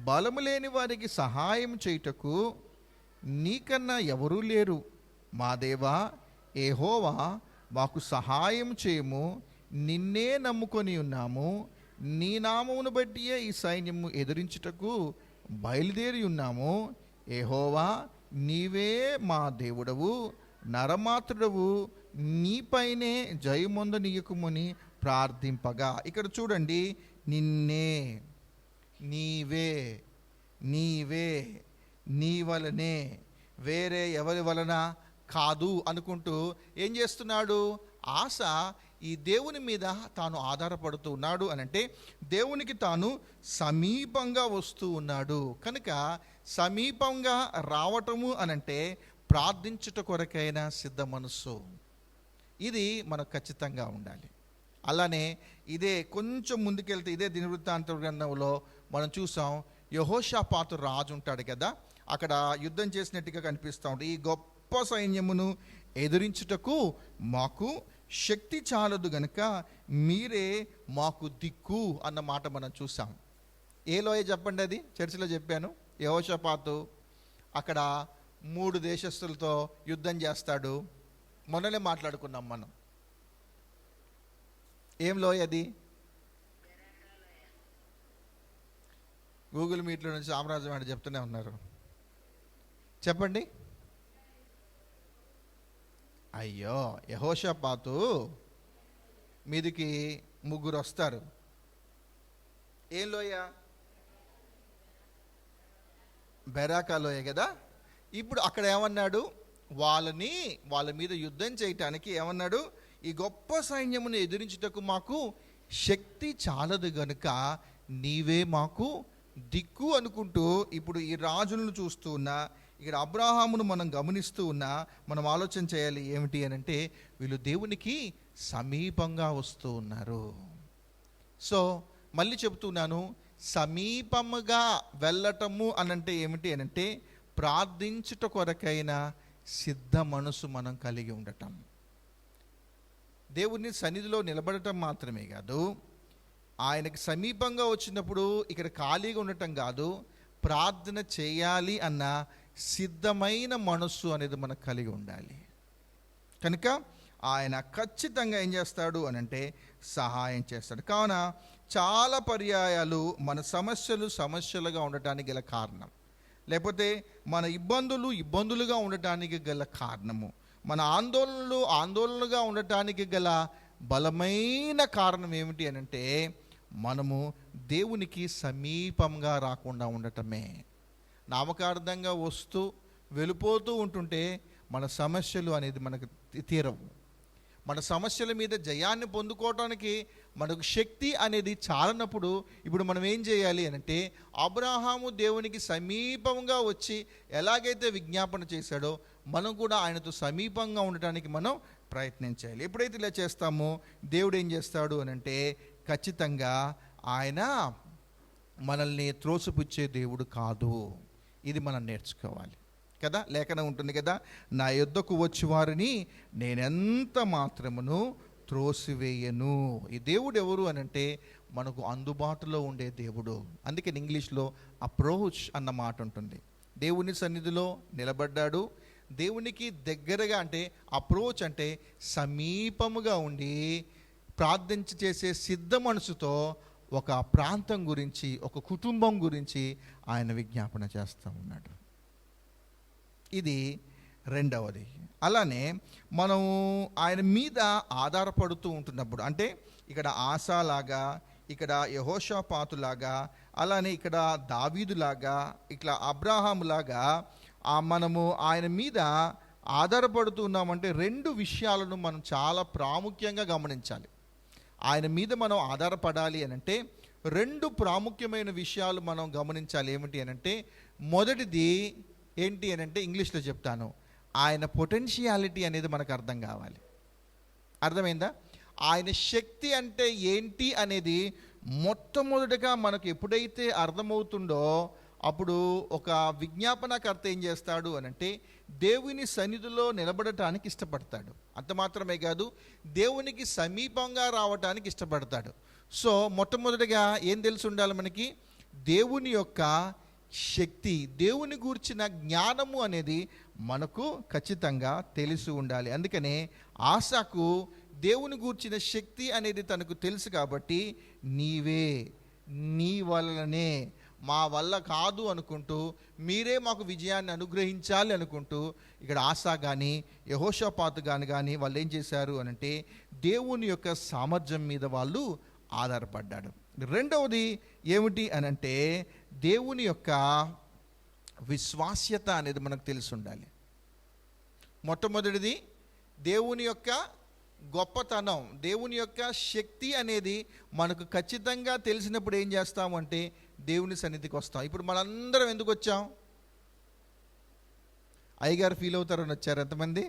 బలము లేని వారికి సహాయం చేయుటకు నీకన్నా ఎవరూ లేరు. మా దేవా యెహోవా మాకు సహాయం చేయము, నిన్నే నమ్ముకొని ఉన్నాము, నీ నామమును బట్టియే ఈ సైన్యము ఎదిరించుటకు బయలుదేరి ఉన్నాము. యెహోవా నీవే మా దేవుడవు, నరమాత్రుడవు, నీపైనే జయమొందనీయకుమని ప్రార్థింపగా. ఇక్కడ చూడండి, నిన్నే, నీవే, నీవే, నీ వలనే, వేరే ఎవరి వలన కాదు అనుకుంటూ ఏం చేస్తున్నాడు? ఆశ ఈ దేవుని మీద తాను ఆధారపడుతూ ఉన్నాడు అనంటే దేవునికి తాను సమీపంగా వస్తూ ఉన్నాడు. కనుక సమీపంగా రావటము అనంటే ప్రార్థించుట కొరకైన సిద్ధ మనస్సు, ఇది మనకు ఖచ్చితంగా ఉండాలి. అలానే ఇదే కొంచెం ముందుకెళ్తే ఇదే దినవృత్తాంత గ్రంథంలో మనం చూసాం, యెహోషాపాతు రాజు ఉంటాడు కదా, అక్కడ యుద్ధం చేసినట్టుగా కనిపిస్తూ ఉంటుంది. ఈ గొప్ప సైన్యమును ఎదిరించుటకు మాకు శక్తి చాలదు గనుక మీరే మాకు దిక్కు అన్న మాట మనం చూసాం. ఏ లోయ చెప్పండి, అది చర్చిలో చెప్పాను. యెహోషాపాతు అక్కడ 3 దేశస్తులతో యుద్ధం చేస్తాడు. మొన్ననే మాట్లాడుకున్నాం మనం. ఏం లోయ అది? గూగుల్ మీట్లో నుంచి సామ్రాజ్యం అంటే చెప్తూనే ఉన్నారు, చెప్పండి. అయ్యో, యెహోషాపాతు మీదికి 3 వస్తారు. ఏం లోయ? బెరాకా లోయ కదా. ఇప్పుడు అక్కడ ఏమన్నాడు? వాళ్ళ మీద యుద్ధం చేయటానికి ఏమన్నాడు? ఈ గొప్ప సైన్యమును ఎదిరించుటకు మాకు శక్తి చాలదు గనుక నీవే మాకు దిక్కు అనుకుంటూ ఇప్పుడు ఈ రాజులను చూస్తూ ఉన్నా, ఇక్కడ అబ్రాహామును మనం గమనిస్తూ ఉన్నా మనం ఆలోచన చేయాలి ఏమిటి అని అంటే, వీళ్ళు దేవునికి సమీపంగా వస్తూ ఉన్నారు. సో మళ్ళీ చెబుతున్నాను, సమీపముగా వెళ్ళటము అనంటే ఏమిటి అనంటే, ప్రార్థించుట కొరకైన సిద్ధ మనసు మనం కలిగి ఉండటం. దేవుని సన్నిధిలో నిలబడటం మాత్రమే కాదు, ఆయనకి సమీపంగా వచ్చినప్పుడు ఇక్కడ ఖాళీగా ఉండటం కాదు, ప్రార్థన చేయాలి అన్న సిద్ధమైన మనస్సు అనేది మనకు కలిగి ఉండాలి. కనుక ఆయన ఖచ్చితంగా ఏం చేస్తాడు అనంటే సహాయం చేస్తాడు. కావున చాలా పర్యాయాలు మన సమస్యలుగా ఉండటానికి గల కారణం, లేకపోతే మన ఇబ్బందులుగా ఉండటానికి గల కారణము, మన ఆందోళనలుగా ఉండటానికి గల బలమైన కారణం ఏమిటి అనంటే, మనము దేవునికి సమీపంగా రాకుండా ఉండటమే. నామకార్థంగా వస్తూ వెళ్ళిపోతూ ఉంటుంటే మన సమస్యలు అనేది మనకు తీరవు. మన సమస్యల మీద జయాన్ని పొందుకోవడానికి మనకు శక్తి అనేది చాలనప్పుడు ఇప్పుడు మనం ఏం చేయాలి అనంటే, అబ్రహాము దేవునికి సమీపంగా వచ్చి ఎలాగైతే విజ్ఞాపన చేశాడో మనం కూడా ఆయనతో సమీపంగా ఉండటానికి మనం ప్రయత్నం చేయాలి. ఎప్పుడైతే ఇలా చేస్తామో దేవుడు ఏం చేస్తాడు అనంటే, ఖచ్చితంగా ఆయన మనల్ని త్రోసిపుచ్చే దేవుడు కాదు. ఇది మనం నేర్చుకోవాలి కదా. లేఖనం ఉంటుంది కదా, నా యొద్దకు వచ్చి వారిని నేనెంత మాత్రమును త్రోసివేయను. ఈ దేవుడు ఎవరు అనంటే మనకు అందుబాటులో ఉండే దేవుడు. అందుకే ఇంగ్లీష్లో అప్రోచ్ అన్న మాట ఉంటుంది. దేవుని సన్నిధిలో నిలబడ్డాడు, దేవునికి దగ్గరగా, అంటే అప్రోచ్ అంటే సమీపముగా ఉండి ప్రార్థించి చేసే సిద్ధ మనసుతో ఒక ప్రాంతం గురించి, ఒక కుటుంబం గురించి ఆయన విజ్ఞాపన చేస్తూ ఉన్నాడు. ఇది రెండవది. అలానే మనము ఆయన మీద ఆధారపడుతూ ఉంటున్నప్పుడు, అంటే ఇక్కడ ఆసాలాగా, ఇక్కడ యెహోషాపాతులాగా, అలానే ఇక్కడ దావీదులాగా, ఇట్లా అబ్రాహాములాగా మనము ఆయన మీద ఆధారపడుతున్నామంటే రెండు విషయాలను మనం చాలా ప్రాముఖ్యంగా గమనించాలి. ఆయన మీద మనం ఆధారపడాలి అనంటే రెండు ప్రాముఖ్యమైన విషయాలు మనం గమనించాలి. ఏమిటి అనంటే, మొదటిది ఏంటి అనంటే, ఇంగ్లీష్లో చెప్తాను, ఆయన పొటెన్షియాలిటీ అనేది మనకు అర్థం కావాలి. అర్థమైందా? ఆయన శక్తి అంటే ఏంటి అనేది మొట్టమొదటిగా మనకు ఎప్పుడైతే అర్థమవుతుందో అప్పుడు ఒక విజ్ఞాపనకర్త ఏం చేస్తాడు అనంటే, దేవుని సన్నిధిలో నిలబడటానికి ఇష్టపడతాడు. అంత మాత్రమే కాదు, దేవునికి సమీపంగా రావటానికి ఇష్టపడతాడు. సో మొట్టమొదటిగా ఏం తెలిసి ఉండాలి మనకి? దేవుని యొక్క శక్తి, దేవుని గూర్చిన జ్ఞానము అనేది మనకు ఖచ్చితంగా తెలిసి ఉండాలి. అందుకనే ఆశాకు దేవుని గూర్చిన శక్తి అనేది తనకు తెలుసు కాబట్టి, నీవే, నీ వలననే, మా వల్ల కాదు అనుకుంటూ, మీరే మాకు విజయాన్ని అనుగ్రహించాలి అనుకుంటూ ఇక్కడ ఆశా కానీ యెహోషాపాతు కానీ వాళ్ళు ఏం చేశారు అనంటే దేవుని యొక్క సామర్థ్యం మీద వాళ్ళు ఆధారపడ్డాడు. రెండవది ఏమిటి అనంటే, దేవుని యొక్క విశ్వాస్యత అనేది మనకు తెలిసి ఉండాలి. మొట్టమొదటిది దేవుని యొక్క గొప్పతనం, దేవుని యొక్క శక్తి అనేది మనకు ఖచ్చితంగా తెలిసినప్పుడు ఏం చేస్తామంటే దేవుని సన్నిధికి వస్తాం. ఇప్పుడు మనందరం ఎందుకు వచ్చాం? అయ్యగారు ఫీల్ అవుతారని వచ్చారు. ఎంతమంది?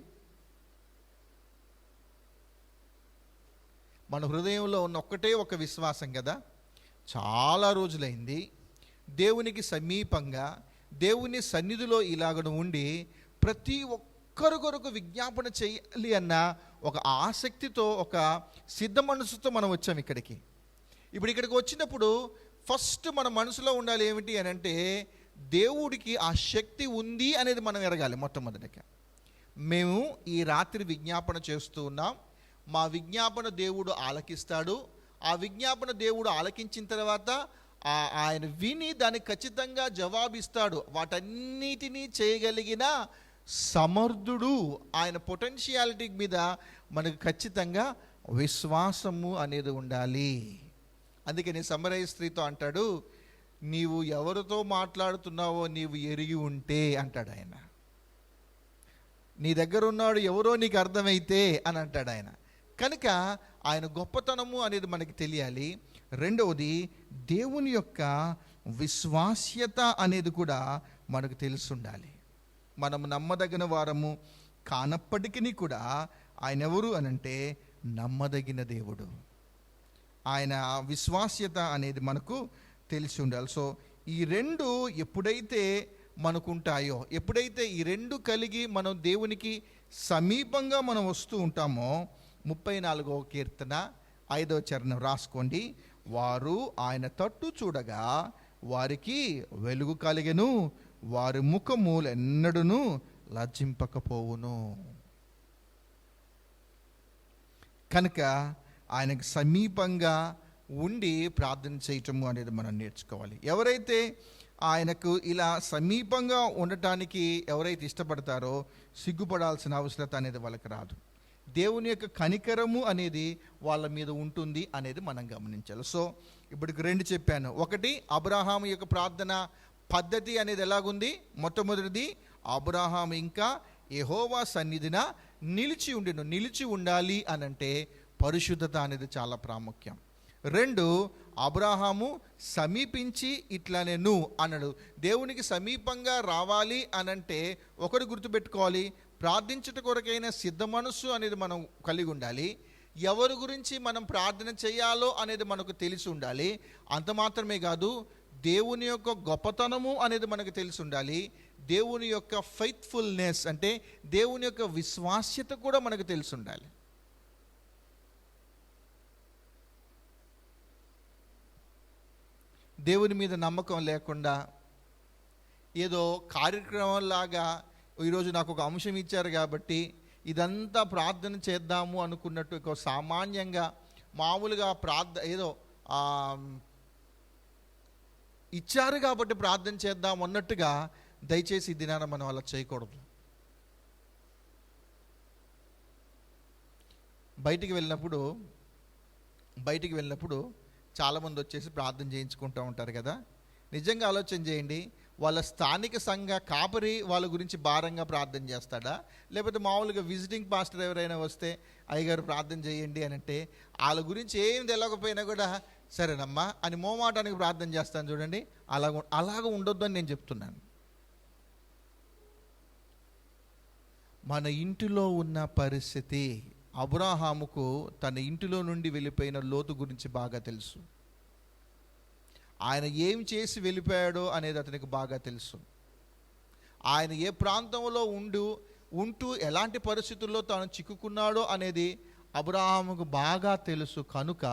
మన హృదయంలో ఉన్న ఒక్కటే ఒక విశ్వాసం కదా. చాలా రోజులైంది దేవునికి సమీపంగా, దేవుని సన్నిధిలో ఇలాగను ఉండి ప్రతి ఒక్కరి కొరకు విజ్ఞాపన చేయాలి అన్న ఒక ఆసక్తితో, ఒక సిద్ధ మనసుతో మనం వచ్చాం ఇక్కడికి. ఇప్పుడు ఇక్కడికి వచ్చినప్పుడు ఫస్ట్ మన మనసులో ఉండాలి ఏమిటి అని అంటే, దేవుడికి ఆ శక్తి ఉంది అనేది మనం ఎరగాలి. మొట్టమొదటిగా మేము ఈ రాత్రి విజ్ఞాపన చేస్తూ ఉన్నాం, మా విజ్ఞాపన దేవుడు ఆలకిస్తాడు. ఆ విజ్ఞాపన దేవుడు ఆలకించిన తర్వాత ఆయన విని దానికి ఖచ్చితంగా జవాబిస్తాడు. వాటన్నిటినీ చేయగలిగిన సమర్థుడు. ఆయన పొటెన్షియాలిటీ మీద మనకు ఖచ్చితంగా విశ్వాసము అనేది ఉండాలి. అందుకని సమరయ స్త్రీతో అంటాడు, నీవు ఎవరితో మాట్లాడుతున్నావో నీవు ఎరిగి ఉంటే అంటాడు ఆయన. నీ దగ్గర ఉన్నాడు ఎవరో నీకు అర్థమైతే అని అంటాడు ఆయన. కనుక ఆయన గొప్పతనము అనేది మనకి తెలియాలి. రెండవది దేవుని యొక్క విశ్వాస్యత అనేది కూడా మనకు తెలిసి ఉండాలి. మనము నమ్మదగిన వారము కానప్పటికీ కూడా ఆయన ఎవరు అనంటే నమ్మదగిన దేవుడు. ఆయన విశ్వాస్యత అనేది మనకు తెలిసి ఉండాలి. సో ఈ రెండు ఎప్పుడైతే మనకుంటాయో, ఎప్పుడైతే ఈ రెండు కలిగి మనం దేవునికి సమీపంగా మనం వస్తూ ఉంటామో, 34వ కీర్తన 5వ చరణం రాసుకోండి. వారు ఆయన తట్టు చూడగా వారికి వెలుగు కలిగెను, వారి ముఖములు ఎన్నడూను లజ్జింపకపోవును. కనుక ఆయనకు సమీపంగా ఉండి ప్రార్థన చేయటము అనేది మనం నేర్చుకోవాలి. ఎవరైతే ఆయనకు ఇలా సమీపంగా ఉండటానికి ఎవరైతే ఇష్టపడతారో సిగ్గుపడాల్సిన అవసరత అనేది వాళ్ళకి రాదు. దేవుని యొక్క కనికరము అనేది వాళ్ళ మీద ఉంటుంది అనేది మనం గమనించాలి. సో ఇప్పటికి 2 చెప్పాను. ఒకటి, అబ్రహాము యొక్క ప్రార్థన పద్ధతి అనేది ఎలాగుంది. మొట్టమొదటిది, అబ్రహాము ఇంకా యెహోవా సన్నిధిన నిలిచి ఉండాలి అనంటే పరిశుద్ధత అనేది చాలా ప్రాముఖ్యం. 2, అబ్రహాము సమీపించి ఇట్లానే నువ్వు అన్నాడు. దేవునికి సమీపంగా రావాలి అనంటే ఒకటి గుర్తుపెట్టుకోవాలి, ప్రార్థించుట కొరకైన సిద్ధ మనస్సు అనేది మనం కలిగి ఉండాలి. ఎవరి గురించి మనం ప్రార్థన చేయాలో అనేది మనకు తెలిసి ఉండాలి. అంత మాత్రమే కాదు, దేవుని యొక్క గొప్పతనము అనేది మనకు తెలిసి ఉండాలి. దేవుని యొక్క ఫెయిత్ఫుల్నెస్ అంటే దేవుని యొక్క విశ్వాస్యత కూడా మనకు తెలిసి ఉండాలి. దేవుని మీద నమ్మకం లేకుండా ఏదో కార్యక్రమంలాగా ఈరోజు నాకు ఒక అంశం ఇచ్చారు కాబట్టి ఇదంతా ప్రార్థన చేద్దాము అనుకున్నట్టు సామాన్యంగా మామూలుగా ఏదో ఇచ్చారు కాబట్టి ప్రార్థన చేద్దాం అన్నట్టుగా దయచేసి ఈ దినాన మనం అలా చేయకూడదు. బయటికి వెళ్ళినప్పుడు చాలామంది వచ్చేసి ప్రార్థన చేయించుకుంటూ ఉంటారు కదా. నిజంగా ఆలోచన చేయండి, వాళ్ళ స్థానిక సంఘ కాపరి వాళ్ళ గురించి భారంగా ప్రార్థన చేస్తాడా, లేకపోతే మామూలుగా విజిటింగ్ పాస్టర్ ఎవరైనా వస్తే అయ్యగారు ప్రార్థన చేయండి అని అంటే వాళ్ళ గురించి ఏం తెలియకపోయినా కూడా సరేనమ్మా అని మోమాటానికి ప్రార్థన చేస్తాను చూడండి. అలాగ ఉండొద్దు అని నేను చెప్తున్నాను. మన ఇంటిలో ఉన్న పరిస్థితి అబ్రహాముకు తన ఇంటిలో నుండి వెళ్ళిపోయిన లోతు గురించి బాగా తెలుసు. ఆయన ఏం చేసి వెళ్ళిపోయాడో అనేది అతనికి బాగా తెలుసు. ఆయన ఏ ప్రాంతంలో ఉంటూ ఎలాంటి పరిస్థితుల్లో తాను చిక్కుకున్నాడో అనేది అబ్రహాముకు బాగా తెలుసు. కనుక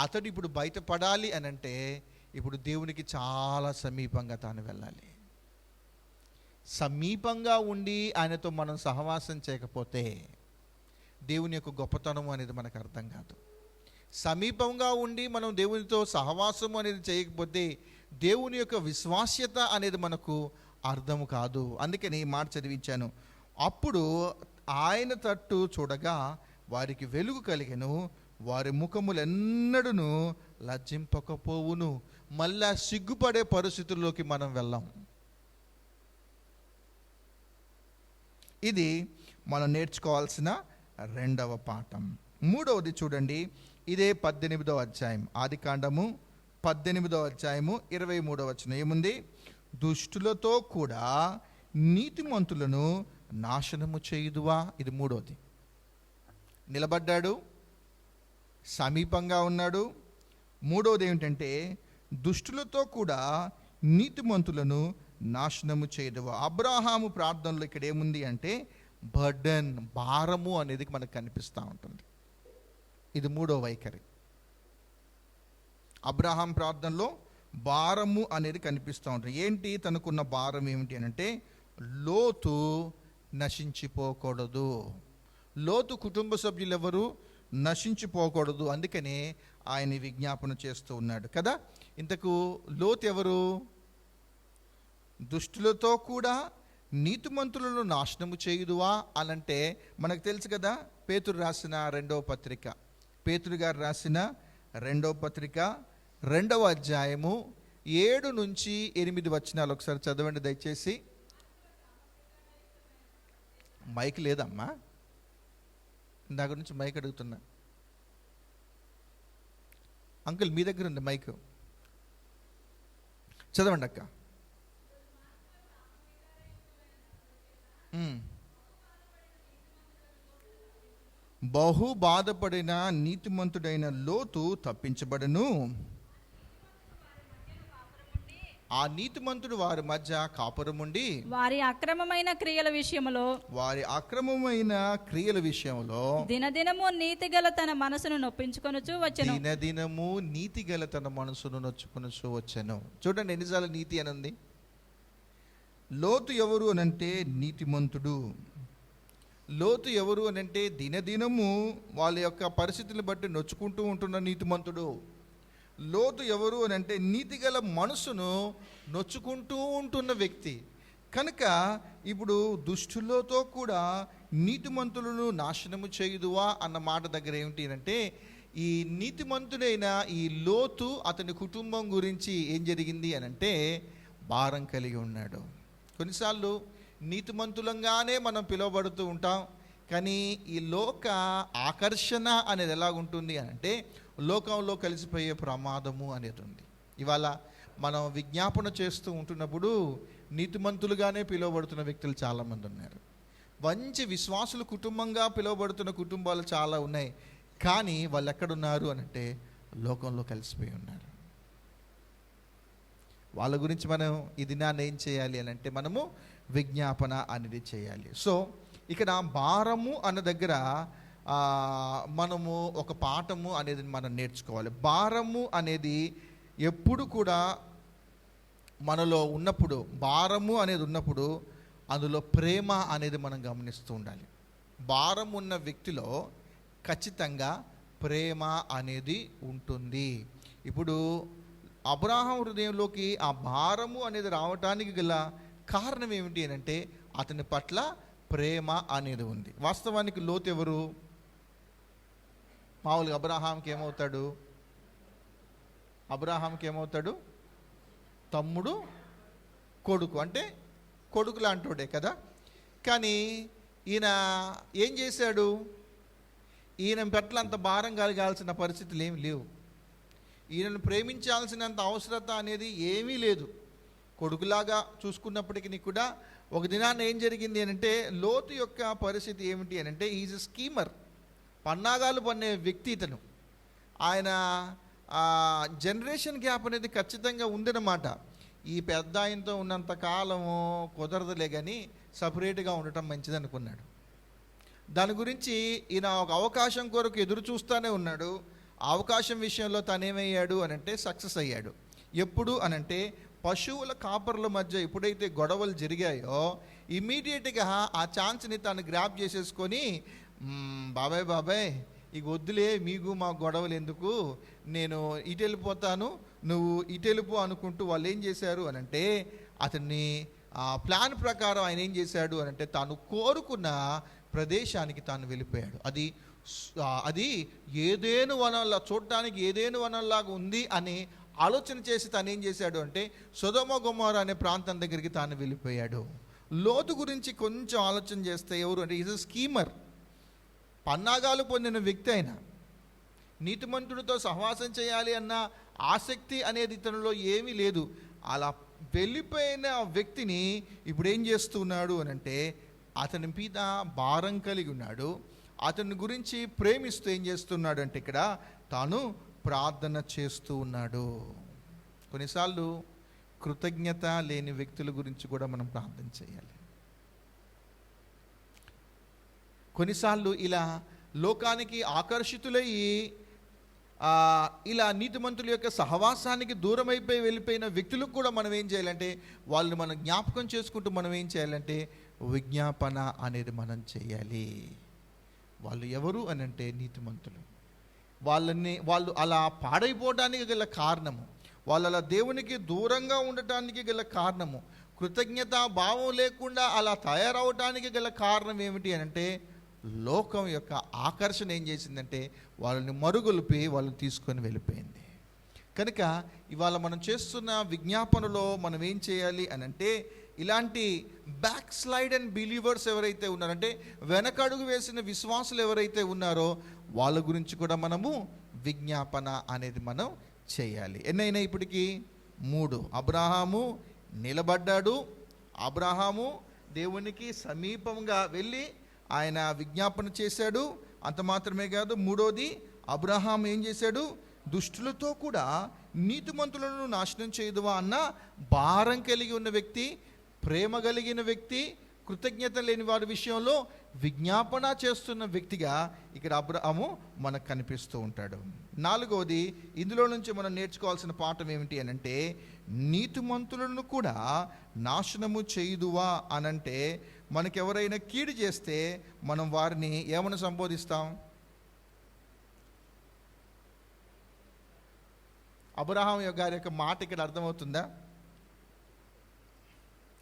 అతడు ఇప్పుడు బయటపడాలి అని అంటే ఇప్పుడు దేవునికి చాలా సమీపంగా తాను వెళ్ళాలి. సమీపంగా ఉండి ఆయనతో మనం సహవాసం చేయకపోతే దేవుని యొక్క గొప్పతనం అనేది మనకు అర్థం కాదు. సమీపంగా ఉండి మనం దేవునితో సహవాసం అనేది చేయకపోతే దేవుని యొక్క విశ్వాస్యత అనేది మనకు అర్థం కాదు. అందుకని ఈ మాట చదివించాను. అప్పుడు ఆయన తట్టు చూడగా వారికి వెలుగు కలిగెను, వారి ముఖములు ఎన్నడూను లజ్జింపకపోవును. మళ్ళా సిగ్గుపడే పరిస్థితుల్లోకి మనం వెళ్ళాం. ఇది మనం నేర్చుకోవాల్సిన 2వ పాఠం. 3వది చూడండి, ఇదే 18వ అధ్యాయం, ఆదికాండము 18వ అధ్యాయము 23వ వచనం ఏముంది? దుష్టులతో కూడా నీతిమంతులను నాశనము చేయుదువా. ఇది 3వది. నిలబడ్డాడు, సమీపంగా ఉన్నాడు. 3వది ఏమిటంటే దుష్టులతో కూడా నీతిమంతులను నాశనము చేయుదువా. అబ్రహాము ప్రార్థనలో ఇక్కడ ఏముంది అంటే బర్డెన్, భారము అనేది మనకు కనిపిస్తూ ఉంటుంది. ఇది 3వ వైఖరి. అబ్రహాం ప్రార్థనలో భారము అనేది కనిపిస్తూ ఉంటుంది. ఏంటి తనకున్న భారం ఏమిటి అని అంటే లోతు నశించిపోకూడదు. లోతు కుటుంబ సభ్యులు ఎవరు నశించిపోకూడదు. అందుకనే ఆయన విజ్ఞాపన చేస్తూ ఉన్నాడు కదా. ఇంతకు లోతు ఎవరు? దుష్టులతో కూడా నీతిమంతులను నాశనము చేయుదువా అనంటే మనకు తెలుసు కదా. పేతురు రాసిన 2వ పత్రిక, పేతురు గారు రాసిన 2వ పత్రిక 2వ అధ్యాయము 7 నుంచి 8 వచనాలు ఒకసారి చదవండి దయచేసి. మైక్ లేదమ్మా, నా గురించి మైక్ అడుగుతున్నా. అంకుల్ మీ దగ్గర ఉంది మైక్, చదవండి అక్క. బహు బాధపడిన నీతిమంతుడైన లోతు తప్పించబడను. ఆ నీతిమంతుడు వారి మధ్య కాపురముండి వారి అక్రమమైన క్రియల విషయంలో దినదినము నీతిగల తన మనసును నొప్పించుకొనుచు వచ్చెను. చూడండి ఎన్నిసార్లు నీతి అనంది. లోతు ఎవరు అనంటే నీతిమంతుడు. లోతు ఎవరు అనంటే దినదినము వాళ్ళ యొక్క పరిస్థితులను బట్టి నొచ్చుకుంటూ ఉంటున్న నీతిమంతుడు. లోతు ఎవరు అని అంటే నీతిగల మనసును నొచ్చుకుంటూ ఉంటున్న వ్యక్తి. కనుక ఇప్పుడు దుష్టులతో కూడా నీతిమంతులను నాశనము చేయుదువా అన్న మాట దగ్గర ఏమిటి అంటే, ఈ నీతిమంతుడైన ఈ లోతు అతని కుటుంబం గురించి ఏం జరిగింది అని అంటే భారం కలిగి ఉన్నాడు. కొన్నిసార్లు నీతిమంతులంగానే మనం పిలువబడుతూ ఉంటాం, కానీ ఈ లోక ఆకర్షణ అనేది ఎలాగుంటుంది అని అంటే లోకంలో కలిసిపోయే ప్రమాదము అనేది ఉంది. ఇవాళ మనం విజ్ఞాపన చేస్తూ ఉంటున్నప్పుడు నీతిమంతులుగానే పిలువబడుతున్న వ్యక్తులు చాలామంది ఉన్నారు. మంచి విశ్వాసులు కుటుంబంగా పిలువబడుతున్న కుటుంబాలు చాలా ఉన్నాయి, కానీ వాళ్ళు ఎక్కడున్నారు అని అంటే లోకంలో కలిసిపోయి ఉన్నారు. వాళ్ళ గురించి మనం ఈ దినాన్ని ఏం చేయాలి అని అంటే మనము విజ్ఞాపన అనేది చేయాలి. సో ఇక్కడ భారము అన్న దగ్గర మనము ఒక పాఠము అనేది మనం నేర్చుకోవాలి. భారము అనేది ఎప్పుడు కూడా మనలో ఉన్నప్పుడు, భారము అనేది ఉన్నప్పుడు అందులో ప్రేమ అనేది మనం గమనిస్తూ ఉండాలి. భారం ఉన్న వ్యక్తిలో ఖచ్చితంగా ప్రేమ అనేది ఉంటుంది. ఇప్పుడు అబ్రాహాం హృదయంలోకి ఆ భారము అనేది రావటానికి గల కారణం ఏమిటి అని అంటే అతని పట్ల ప్రేమ అనేది ఉంది. వాస్తవానికి లోతు ఎవరు? మామూలుగా అబ్రాహాంకి ఏమవుతాడు? తమ్ముడు, కొడుకు, అంటే కొడుకు లాంటోడే కదా. కానీ ఈయన ఏం చేశాడు? ఈయన పట్ల అంత భారం కలగాల్సిన పరిస్థితులు ఏమి లేవు. ఈయనను ప్రేమించాల్సినంత అవసరత అనేది ఏమీ లేదు. కొడుకులాగా చూసుకున్నప్పటికీ కూడా ఒక దినాన్ని ఏం జరిగింది అని అంటే లోతు యొక్క పరిస్థితి ఏమిటి అని అంటే ఈజ్ ఎ స్కీమర్, పన్నాగాలు పన్నే వ్యక్తి ఇతను. ఆయన జనరేషన్ గ్యాప్ అనేది ఖచ్చితంగా ఉందన్నమాట. ఈ పెద్ద ఆయనతో ఉన్నంత కాలము కుదరదులే కానీ సపరేట్గా ఉండటం మంచిది అనుకున్నాడు. దాని గురించి ఈయన ఒక అవకాశం కొరకు ఎదురు చూస్తూనే ఉన్నాడు. అవకాశం విషయంలో తనేమయ్యాడు అని అంటే సక్సెస్ అయ్యాడు. ఎప్పుడు అనంటే పశువుల కాపర్ల మధ్య ఎప్పుడైతే గొడవలు జరిగాయో ఇమీడియట్గా ఆ ఛాన్స్ని తను గ్రాప్ చేసేసుకొని, బాబాయ్ ఇక వద్దులే, మీకు మా గొడవలు ఎందుకు, నేను ఇటు వెళ్ళిపోతాను, నువ్వు ఇటు వెళ్ళిపో అనుకుంటూ వాళ్ళు ఏం చేశారు అనంటే అతన్ని ప్లాన్ ప్రకారం ఆయన ఏం చేశాడు అనంటే తాను కోరుకున్న ప్రదేశానికి తాను వెళ్ళిపోయాడు. అది ఏదేను వనంలా, చూడటానికి ఏదేను వనంలాగా ఉంది అని ఆలోచన చేసి తను ఏం చేశాడు అంటే సొదొమ గొమొర్రా అనే ప్రాంతం దగ్గరికి తాను వెళ్ళిపోయాడు. లోతు గురించి కొంచెం ఆలోచన చేస్తే ఎవరు అంటే ఈజ్ ఎ స్కీమర్, పన్నాగాలు పొందిన వ్యక్తి. అయినా నీతిమంతుడితో సహవాసం చేయాలి అన్న ఆసక్తి అనేది ఇతనిలో ఏమీ లేదు. అలా వెళ్ళిపోయిన వ్యక్తిని ఇప్పుడు ఏం చేస్తున్నాడు అని అంటే అతని మీద భారం కలిగి ఉన్నాడు. అతని గురించి ప్రేమిస్తూ ఏం చేస్తున్నాడు అంటే ఇక్కడ తాను ప్రార్థన చేస్తూ ఉన్నాడు. కొన్నిసార్లు కృతజ్ఞత లేని వ్యక్తుల గురించి కూడా మనం ప్రార్థన చేయాలి. కొన్నిసార్లు ఇలా లోకానికి ఆకర్షితులయ్యి ఇలా నీతిమంతుల యొక్క సహవాసానికి దూరమైపోయి వెళ్ళిపోయిన వ్యక్తులకు కూడా మనం ఏం చేయాలంటే వాళ్ళని మనం జ్ఞాపకం చేసుకుంటూ మనం ఏం చేయాలంటే విజ్ఞాపన అనేది మనం చేయాలి. వాళ్ళు ఎవరు అని అంటే నీతిమంతులు. వాళ్ళు అలా పాడైపోవడానికి గల కారణము, వాళ్ళు అలా దేవునికి దూరంగా ఉండటానికి గల కారణము, కృతజ్ఞతా భావం లేకుండా అలా తయారవటానికి గల కారణం ఏమిటి అని అంటే లోకం యొక్క ఆకర్షణ ఏం చేసిందంటే వాళ్ళని మరుగొలిపి వాళ్ళని తీసుకొని వెళ్ళిపోయింది. కనుక ఇవాళ మనం చేస్తున్న విజ్ఞాపనలో మనం ఏం చేయాలి అని అంటే ఇలాంటి బ్యాక్ స్లైడ్ అండ్ బిలీవర్స్ ఎవరైతే ఉన్నారంటే వెనకడుగు వేసిన విశ్వాసులు ఎవరైతే ఉన్నారో వాళ్ళ గురించి కూడా మనము విజ్ఞాపన అనేది మనం చేయాలి. ఎన్నైనా ఇప్పటికీ 3. అబ్రాహాము నిలబడ్డాడు, అబ్రాహాము దేవునికి సమీపంగా వెళ్ళి ఆయన విజ్ఞాపన చేశాడు. అంత మాత్రమే కాదు, మూడోది అబ్రహాం ఏం చేశాడు? దుష్టులతో కూడా నీతిమంతులను నాశనం చేయదువా అన్న భారం కలిగి ఉన్న వ్యక్తి, ప్రేమ కలిగిన వ్యక్తి, కృతజ్ఞత లేని వారి విషయంలో విజ్ఞాపన చేస్తున్న వ్యక్తిగా ఇక్కడ అబ్రహాము మనకు కనిపిస్తూ ఉంటాడు. నాలుగవది, ఇందులో నుంచి మనం నేర్చుకోవాల్సిన పాఠం ఏమిటి అనంటే, నీతిమంతులను కూడా నాశనము చేయుదువా అనంటే, మనకెవరైనా కీడు చేస్తే మనం వారిని ఏమని సంబోధిస్తాం? అబ్రహాం గారి యొక్క మాట ఇక్కడ అర్థమవుతుందా?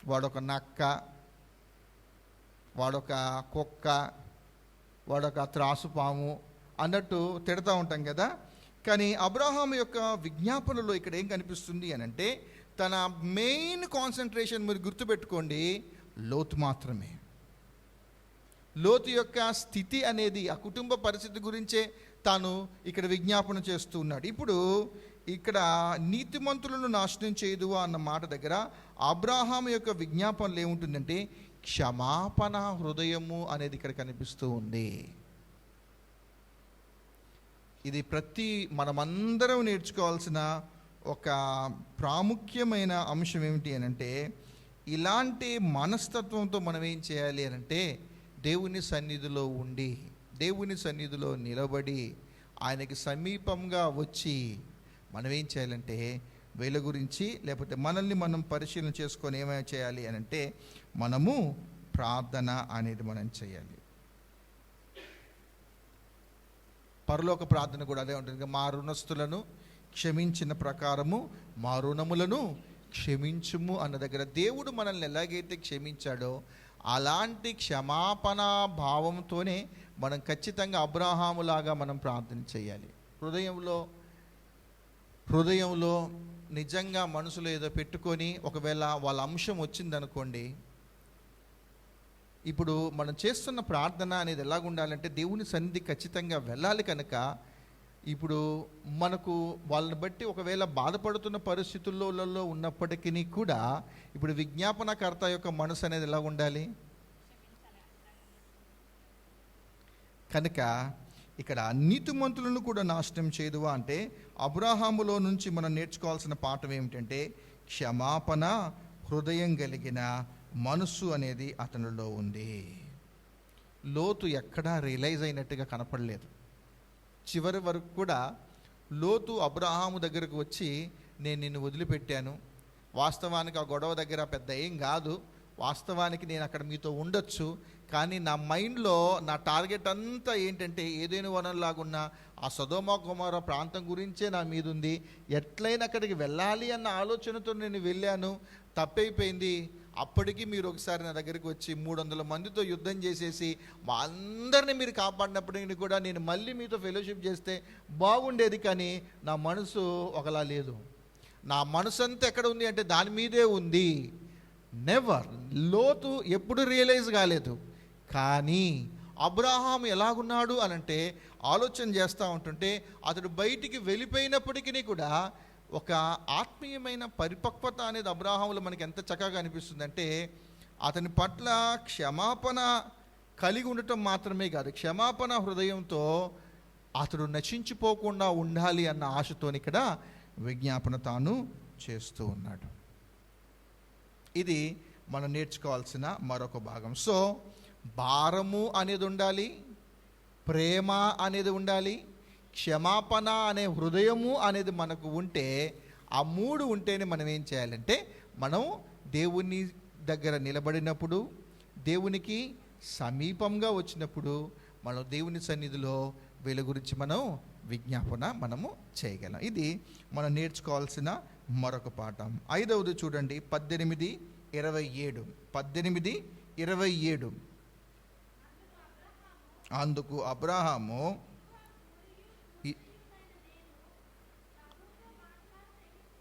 వాడొక నక్క, వాడొక కుక్క, వాడొక త్రాసుపాము అన్నట్టు తిడతా ఉంటాం కదా. కానీ అబ్రహాం యొక్క విజ్ఞాపనలో ఇక్కడ ఏం కనిపిస్తుంది అని అంటే, తన మెయిన్ కాన్సన్ట్రేషన్ మీరు గుర్తుపెట్టుకోండి, లోతు మాత్రమే. లోతు యొక్క స్థితి అనేది, ఆ కుటుంబ పరిస్థితి గురించే తాను ఇక్కడ విజ్ఞాపన చేస్తూ ఉన్నాడు. ఇప్పుడు ఇక్కడ నీతిమంతులను నాశనం చేయదు అన్న మాట దగ్గర అబ్రహాం యొక్క విజ్ఞాపనలు ఏముంటుందంటే, క్షమాపణ హృదయము అనేది ఇక్కడ కనిపిస్తూ ఉంది. ఇది మనమందరం నేర్చుకోవాల్సిన ఒక ప్రాముఖ్యమైన అంశం ఏమిటి అనంటే, ఇలాంటి మనస్తత్వంతో మనం ఏం చేయాలి అనంటే, దేవుని సన్నిధిలో ఉండి, దేవుని సన్నిధిలో నిలబడి, ఆయనకి సమీపంగా వచ్చి మనం ఏం చేయాలంటే, వీళ్ళ గురించి లేకపోతే మనల్ని మనం పరిశీలన చేసుకొని ఏమైనా చేయాలి అనంటే, మనము ప్రార్థన అనేది మనం చేయాలి. పరలోక ప్రార్థన కూడా అదే ఉంటుంది. మా రుణస్తులను క్షమించిన ప్రకారము మా రుణములను క్షమించుము అన్న దగ్గర దేవుడు మనల్ని ఎలాగైతే క్షమించాడో అలాంటి క్షమాపణ భావంతోనే మనం ఖచ్చితంగా అబ్రహాములాగా మనం ప్రార్థన చేయాలి. హృదయంలో నిజంగా మనసులో ఏదో పెట్టుకొని ఒకవేళ వాళ్ళ అంశం వచ్చిందనుకోండి, ఇప్పుడు మనం చేస్తున్న ప్రార్థన అనేది ఎలాగుండాలంటే, దేవుని సన్నిధి ఖచ్చితంగా వెళ్ళాలి. కనుక ఇప్పుడు మనకు వాళ్ళని బట్టి ఒకవేళ బాధపడుతున్న పరిస్థితుల్లో ఉన్నప్పటికీ కూడా ఇప్పుడు విజ్ఞాపనకర్త యొక్క మనసు అనేది ఎలా ఉండాలి? కనుక ఇక్కడ నీతిమంతులను కూడా నాశనం చేయదువా అంటే, అబ్రహాములో నుంచి మనం నేర్చుకోవాల్సిన పాఠం ఏమిటంటే, క్షమాపణ హృదయం కలిగిన మనస్సు అనేది అతనిలో ఉంది. లోతు ఎక్కడా రియలైజ్ అయినట్టుగా కనపడలేదు. చివరి వరకు కూడా లోతు అబ్రహాము దగ్గరకు వచ్చి, నేను నిన్ను వదిలిపెట్టాను, వాస్తవానికి ఆ గొడవ దగ్గర పెద్ద ఏం కాదు, వాస్తవానికి నేను అక్కడ మీతో ఉండొచ్చు, కానీ నా మైండ్లో నా టార్గెట్ అంతా ఏంటంటే ఏదైనా వనంలాగున్న ఆ సొదొమ గొమొర్ర ప్రాంతం గురించే నా మీద ఉంది, ఎట్లయినా అక్కడికి వెళ్ళాలి అన్న ఆలోచనతో నేను వెళ్ళాను, తప్పైపోయింది. అప్పటికి మీరు ఒకసారి నా దగ్గరికి వచ్చి 300 మందితో యుద్ధం చేసేసి మా అందరినీ మీరు కాపాడినప్పటికీ కూడా నేను మళ్ళీ మీతో ఫెలోషిప్ చేస్తే బాగుండేది, కానీ నా మనసు ఒకలా లేదు. నా మనసు అంతా ఎక్కడ ఉంది అంటే దాని మీదే ఉంది. నెవర్, లోతు ఎప్పుడు రియలైజ్ కాలేదు. కానీ అబ్రహాం ఎలాగున్నాడు అనంటే, ఆలోచన చేస్తూ ఉంటుంటే అతడు బయటికి వెళ్ళిపోయినప్పటికీ కూడా ఒక ఆత్మీయమైన పరిపక్వత అనేది అబ్రహాములో మనకి ఎంత చక్కగా అనిపిస్తుందంటే, అతని పట్ల క్షమాపణ కలిగి ఉండటం మాత్రమే కాదు, క్షమాపణ హృదయంతో అతడు నశించిపోకుండా ఉండాలి అన్న ఆశతో ఇక్కడ విజ్ఞాపన తాను చేస్తూ ఉన్నాడు. ఇది మనం నేర్చుకోవాల్సిన మరొక భాగం. సో భారము అనేది ఉండాలి, ప్రేమ అనేది ఉండాలి, క్షమాపణ అనే హృదయము అనేది మనకు ఉంటే, ఆ మూడు ఉంటేనే మనం ఏం చేయాలంటే, మనం దేవుని దగ్గర నిలబడినప్పుడు, దేవునికి సమీపంగా వచ్చినప్పుడు మనం దేవుని సన్నిధిలో వీళ్ళ గురించి మనం విజ్ఞాపన మనము చేయగలం. ఇది మనం నేర్చుకోవాల్సిన మరొక పాఠం. 5వది చూడండి, 18:27. 18:27. అందుకు అబ్రహాము,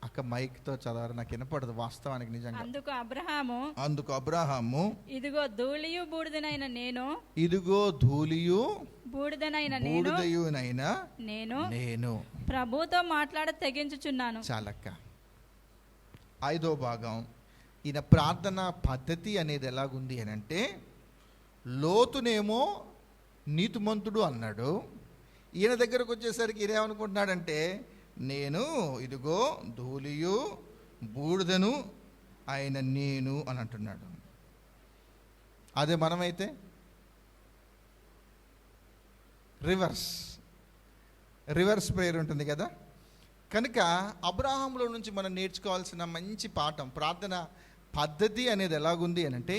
అక్క మైక్తో చదవాలి, నాకు వినపడదు వాస్తవానికి నిజంగా. అందుకు అబ్రహాము ఇదిగో ధూళియు బూడిదనైన నేను, ఇదిగో ధూళియు బూడిదనైన నేను ప్రభుతో మాట్లాడ తెగించుచున్నాను. చాలక్క. 5వ భాగం, ఈయన ప్రార్థన పద్ధతి అనేది ఎలాగుంది అని అంటే, లోతునేమో నీతిమంతుడు అన్నాడు. ఈయన దగ్గరకు వచ్చేసరికి ఈయన ఏమనుకుంటున్నాడంటే, నేను ఇదిగో ధూళియు బూడిదను ఆయన నేను అని అంటున్నాడు. అదే మనమైతే రివర్స్ ప్రేయర్ ఉంటుంది కదా. కనుక అబ్రాహాములో నుంచి మనం నేర్చుకోవాల్సిన మంచి పాఠం, ప్రార్థన పద్ధతి అనేది ఎలాగుంది అని అంటే,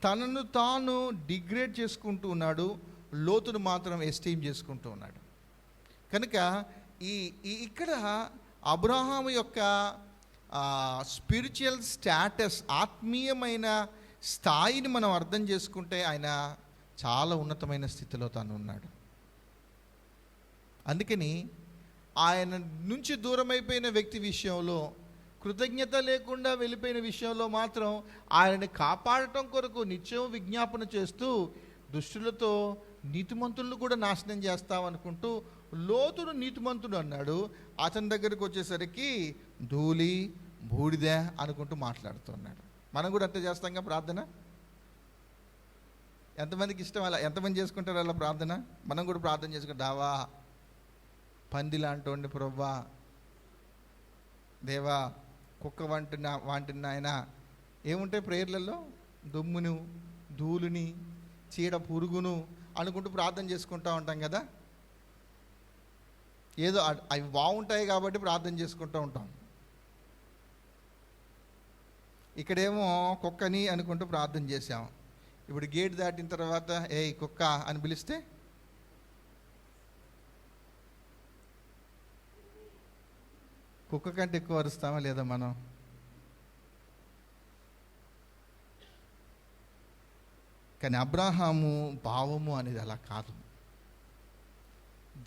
తనను తాను డిగ్రేడ్ చేసుకుంటూ ఉన్నాడు, లోతును మాత్రం ఎస్టీమ్ చేసుకుంటూ ఉన్నాడు. కనుక ఇక్కడ అబ్రహాము యొక్క స్పిరిచువల్ స్టాటస్, ఆత్మీయమైన స్థాయిని మనం అర్థం చేసుకుంటే ఆయన చాలా ఉన్నతమైన స్థితిలో తాను ఉన్నాడు. అందుకని ఆయన నుంచి దూరమైపోయిన వ్యక్తి విషయంలో, కృతజ్ఞత లేకుండా వెళ్ళిపోయిన విషయంలో మాత్రం ఆయనని కాపాడటం కొరకు నిత్యం విజ్ఞాపన చేస్తూ, దుష్టులతో నీతిమంతులను కూడా నాశనం చేస్తామనుకుంటూ లోతును నీతిమంతుడు అన్నాడు. అతని దగ్గరికి వచ్చేసరికి ధూళి బూడిద అనుకుంటూ మాట్లాడుతున్నాడు. మనం కూడా అంతే చేస్తాంగా ప్రార్థన. ఎంతమందికి ఇష్టం అలా? ఎంతమంది చేసుకుంటారు అలా ప్రార్థన? మనం కూడా ప్రార్థన చేసుకుంటావా, పంది లాంటి ప్రవ్వా, దేవా, కుక్క వంటిన ఆయన. ఏముంటాయి ప్రేయర్లలో? దుమ్మును, ధూళిని, చీడ పురుగును అనుకుంటూ ప్రార్థన చేసుకుంటూ ఉంటాం కదా. ఏదో అవి బాగుంటాయి కాబట్టి ప్రార్థన చేసుకుంటూ ఉంటాం. ఇక్కడేమో కుక్కని అనుకుంటూ ప్రార్థన చేసాం. ఇప్పుడు గేట్ దాటిన తర్వాత ఏయ్ కుక్క అని పిలిస్తే కుక్క కంటే ఎక్కువ అరుస్తామా లేదా మనం? కానీ అబ్రాహాము భావము అనేది అలా కాదు.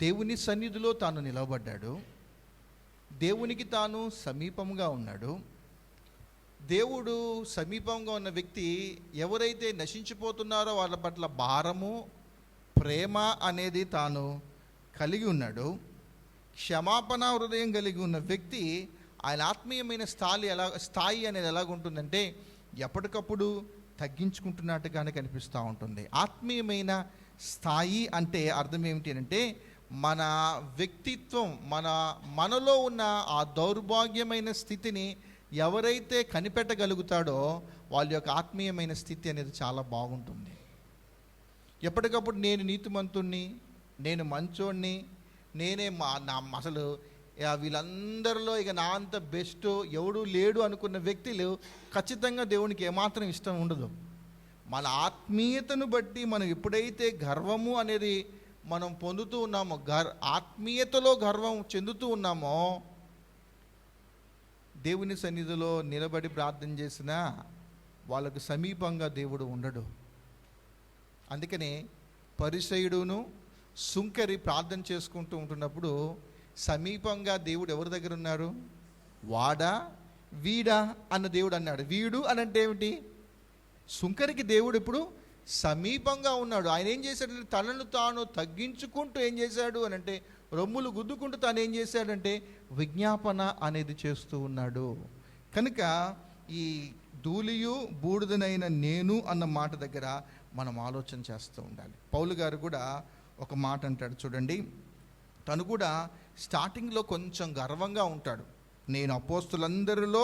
దేవుని సన్నిధిలో తాను నిలవబడ్డాడు, దేవునికి తాను సమీపంగా ఉన్నాడు. దేవుడు సమీపంగా ఉన్న వ్యక్తి ఎవరైతే నశించిపోతున్నారో వాళ్ళ పట్ల భారము, ప్రేమ అనేది తాను కలిగి ఉన్నాడు. క్షమాపణ హృదయం కలిగి ఉన్న వ్యక్తి, ఆయన ఆత్మీయమైన స్థాయి అనేది ఎలాగుంటుందంటే ఎప్పటికప్పుడు తగ్గించుకుంటున్నట్టుగానే కనిపిస్తూ ఉంటుంది. ఆత్మీయమైన స్థాయి అంటే అర్థం ఏమిటి అంటే, మన వ్యక్తిత్వం, మనలో ఉన్న ఆ దౌర్భాగ్యమైన స్థితిని ఎవరైతే కనిపెట్టగలుగుతాడో వాళ్ళ యొక్క ఆత్మీయమైన స్థితి అనేది చాలా బాగుంటుంది. ఎప్పటికప్పుడు నేను నీతిమంతుణ్ణి, నేను మంచోణ్ణి, నేనే అసలు వీళ్ళందరిలో ఇక నా అంత బెస్ట్ ఎవడు లేడు అనుకున్న వ్యక్తులు ఖచ్చితంగా దేవునికి ఏమాత్రం ఇష్టం ఉండదు. మన ఆత్మీయతను బట్టి మనం ఎప్పుడైతే గర్వము అనేది మనం పొందుతూ ఉన్నామో, ఆత్మీయతలో గర్వం చెందుతూ ఉన్నామో, దేవుని సన్నిధిలో నిలబడి ప్రార్థన చేసినా వాళ్ళకు సమీపంగా దేవుడు ఉండడు. అందుకనే పరిసయ్యుడును సుంకరి ప్రార్థన చేసుకుంటూ ఉంటున్నప్పుడు సమీపంగా దేవుడు ఎవరి దగ్గర ఉన్నారు? వాడా వీడా అన్న దేవుడు అన్నాడు. వీడు అని అంటే ఏమిటి? సుంకరికి దేవుడు ఇప్పుడు సమీపంగా ఉన్నాడు. ఆయన ఏం చేశాడంటే తనను తాను తగ్గించుకుంటూ ఏం చేశాడు అని అంటే, రొమ్ములు గుద్దుకుంటూ తాను ఏం చేశాడంటే విజ్ఞాపన అనేది చేస్తూ ఉన్నాడు. కనుక ఈ ధూళియు బూడిదనైన నేను అన్న మాట దగ్గర మనం ఆలోచన చేస్తూ ఉండాలి. పౌలు గారు కూడా ఒక మాట అంటాడు చూడండి. తను కూడా స్టార్టింగ్లో కొంచెం గర్వంగా ఉంటాడు. నేను అపోస్తులందరిలో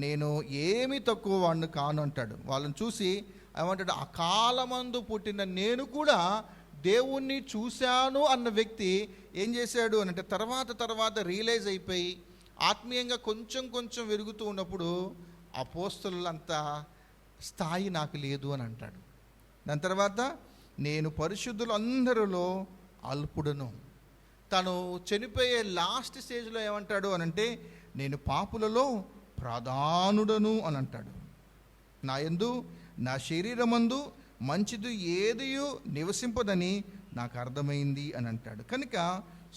నేను ఏమీ తక్కువ వాడిని కాను అంటాడు. వాళ్ళని చూసి ఏమంటాడు, అకాలమందు పుట్టిన నేను కూడా దేవుణ్ణి చూశాను అన్న వ్యక్తి ఏం చేశాడు అని అంటే, తర్వాత రియలైజ్ అయిపోయి ఆత్మీయంగా కొంచెం వెలుగుతూ ఉన్నప్పుడు అపోస్తలులంత స్థాయి నాకు లేదు అని అంటాడు. దాని తర్వాత నేను పరిశుద్ధులందరిలో అల్పుడను. తను చనిపోయే లాస్ట్ స్టేజ్లో ఏమంటాడు అని అంటే, నేను పాపులలో ప్రధానుడను అని అంటాడు. నా యందు నా శరీరమందు మంచిది ఏదియు నివసింపదని నాకు అర్థమైంది అని అంటాడు. కనుక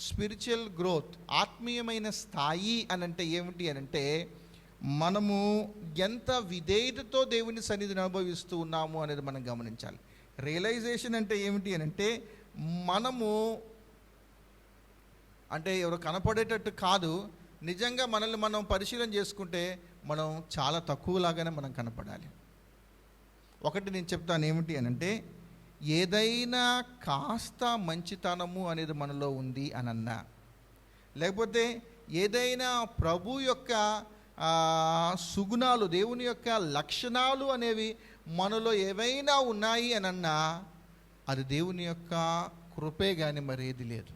స్పిరిచువల్ గ్రోత్, ఆత్మీయమైన స్థాయి అని అంటే ఏమిటి అని అంటే, మనము ఎంత విధేయతతో దేవుని సన్నిధిని అనుభవిస్తూ ఉన్నాము అనేది మనం గమనించాలి. రియలైజేషన్ అంటే ఏమిటి అని అంటే, మనము అంటే ఎవరు కనపడేటట్టు కాదు, నిజంగా మనల్ని మనం పరిశీలన చేసుకుంటే మనం చాలా తక్కువలాగానే మనం కనపడాలి. ఒకటి నేను చెప్తాను ఏమిటి అని అంటే, ఏదైనా కాస్త మంచితనము అనేది మనలో ఉంది అని అన్నా, లేకపోతే ఏదైనా ప్రభు యొక్క సుగుణాలు, దేవుని యొక్క లక్షణాలు అనేవి మనలో ఏవైనా ఉన్నాయి అని అన్నా, అది దేవుని యొక్క కృపే కానీ మరేది లేదు.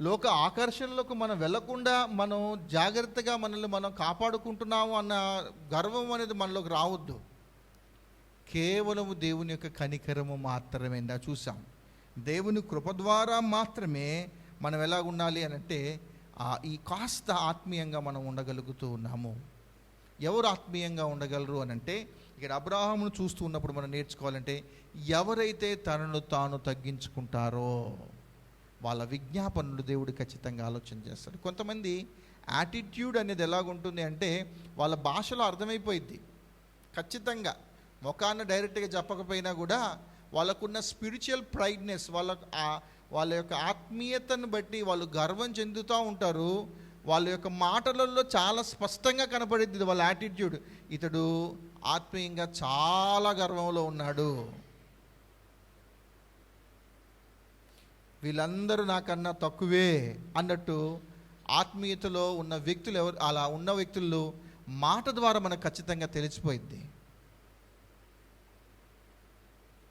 లోక ఆకర్షణలకు మనం వెళ్లకుండా మనం జాగ్రత్తగా మనల్ని మనం కాపాడుకుంటున్నాము అన్న గర్వం అనేది మనలోకి రావద్దు. కేవలము దేవుని యొక్క కనికరము మాత్రమే. చూసాం, దేవుని కృప ద్వారా మాత్రమే మనం ఎలా ఉండాలి అని అంటే ఈ కాస్త ఆత్మీయంగా మనం ఉండగలుగుతూ ఉన్నాము. ఎవరు ఆత్మీయంగా ఉండగలరు అని అంటే, ఇక్కడ అబ్రాహామును చూస్తూ ఉన్నప్పుడు మనం నేర్చుకోవాలంటే, ఎవరైతే తనను తాను తగ్గించుకుంటారో వాళ్ళ విజ్ఞాపనలు దేవుడు ఖచ్చితంగా ఆలోచన చేస్తాడు. కొంతమంది యాటిట్యూడ్ అనేది ఎలాగుంటుంది అంటే, వాళ్ళ భాషలో అర్థమైపోయింది ఖచ్చితంగా, ముఖాన్ని డైరెక్ట్గా చెప్పకపోయినా కూడా వాళ్ళకున్న స్పిరిచువల్ ప్రైడ్నెస్, వాళ్ళ యొక్క ఆత్మీయతను బట్టి వాళ్ళు గర్వం చెందుతూ ఉంటారు. వాళ్ళ యొక్క మాటలలో చాలా స్పష్టంగా కనపడింది వాళ్ళ యాటిట్యూడ్. ఇతడు ఆత్మీయంగా చాలా గర్వంలో ఉన్నాడు, వీళ్ళందరూ నాకన్నా తక్కువే అన్నట్టు ఆత్మీయతలో ఉన్న వ్యక్తులు ఎవరు, అలా ఉన్న వ్యక్తులు మాట ద్వారా మనకు ఖచ్చితంగా తెలిసిపోయింది.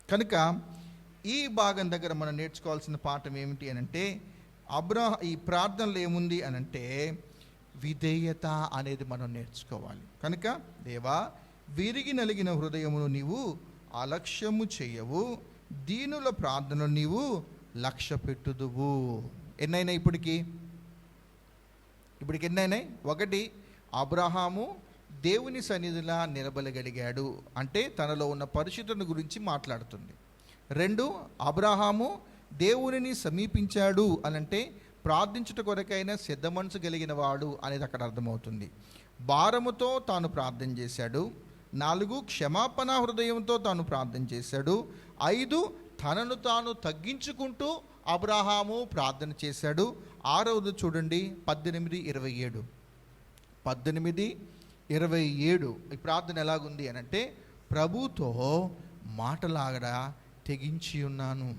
కనుక ఈ భాగం దగ్గర మనం నేర్చుకోవాల్సిన పాఠం ఏమిటి అని అంటే, ఈ ప్రార్థనలో ఏముంది అని అంటే విధేయత అనేది మనం నేర్చుకోవాలి. కనుక దేవా, విరిగి నలిగిన హృదయమును నీవు అలక్ష్యము చేయవు, దీనుల ప్రార్థనలు నీవు లక్ష్య పెట్టుదువు. ఎన్నైనాయి ఇప్పటికి ఎన్నైనాయి? ఒకటి, అబ్రహాము దేవుని సన్నిధిలా నిలబడగలిగాడు అంటే తనలో ఉన్న పరిశుద్ధత గురించి మాట్లాడుతుంది. రెండు, అబ్రహాము దేవునిని సమీపించాడు అనంటే ప్రార్థించుట కొరకైనా సిద్ధ మనసు కలిగిన వాడు అనేది అక్కడ అర్థమవుతుంది. భారముతో తాను ప్రార్థన చేశాడు. 4, క్షమాపణ హృదయంతో తాను ప్రార్థన చేశాడు. 5, తనను తాను తగ్గించుకుంటూ అబ్రహాము ప్రార్థన చేశాడు. 6వది చూడండి, 18:27. 18:27 ఈ ప్రార్థన ఎలాగుంది అని అంటే, ప్రభుతో మాటలాగడ తెగించి ఉన్నాను.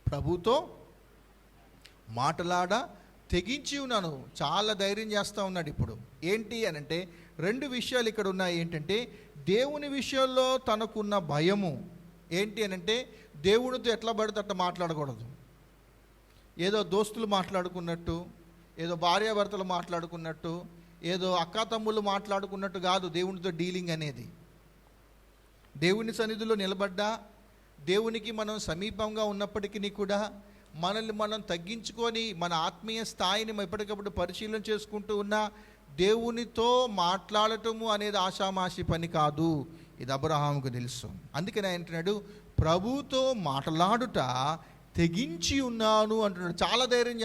ప్రభుతో మాటలాడ తెగించి ఉన్నాను. చాలా ధైర్యం చేస్తూ ఉన్నాడు. ఇప్పుడు ఏంటి అని అంటే 2 విషయాలు ఇక్కడ ఉన్నాయి. ఏంటంటే దేవుని విషయంలో తనకున్న భయము ఏంటి అని అంటే, దేవునితో ఎట్లా పడితే అట్లా మాట్లాడకూడదు. ఏదో దోస్తులు మాట్లాడుకున్నట్టు, ఏదో భార్యాభర్తలు మాట్లాడుకున్నట్టు, ఏదో అక్కాతమ్ముళ్ళు మాట్లాడుకున్నట్టు కాదు దేవునితో డీలింగ్ అనేది. దేవుని సన్నిధిలో నిలబడ్డా, దేవునికి మనం సమీపంగా ఉన్నప్పటికీ కూడా మనల్ని మనం తగ్గించుకొని మన ఆత్మీయ స్థాయిని ఎప్పటికప్పుడు పరిశీలన చేసుకుంటూ ఉన్న దేవునితో మాట్లాడటము అనేది ఆషామాషి పని కాదు. ఇది అబ్రహాముకు తెలుసు. అందుకని ఆయన అంటున్నాడు, ప్రభుతో మాట్లాడుట తెగించి ఉన్నాను అంటున్నాడు. చాలా ధైర్యం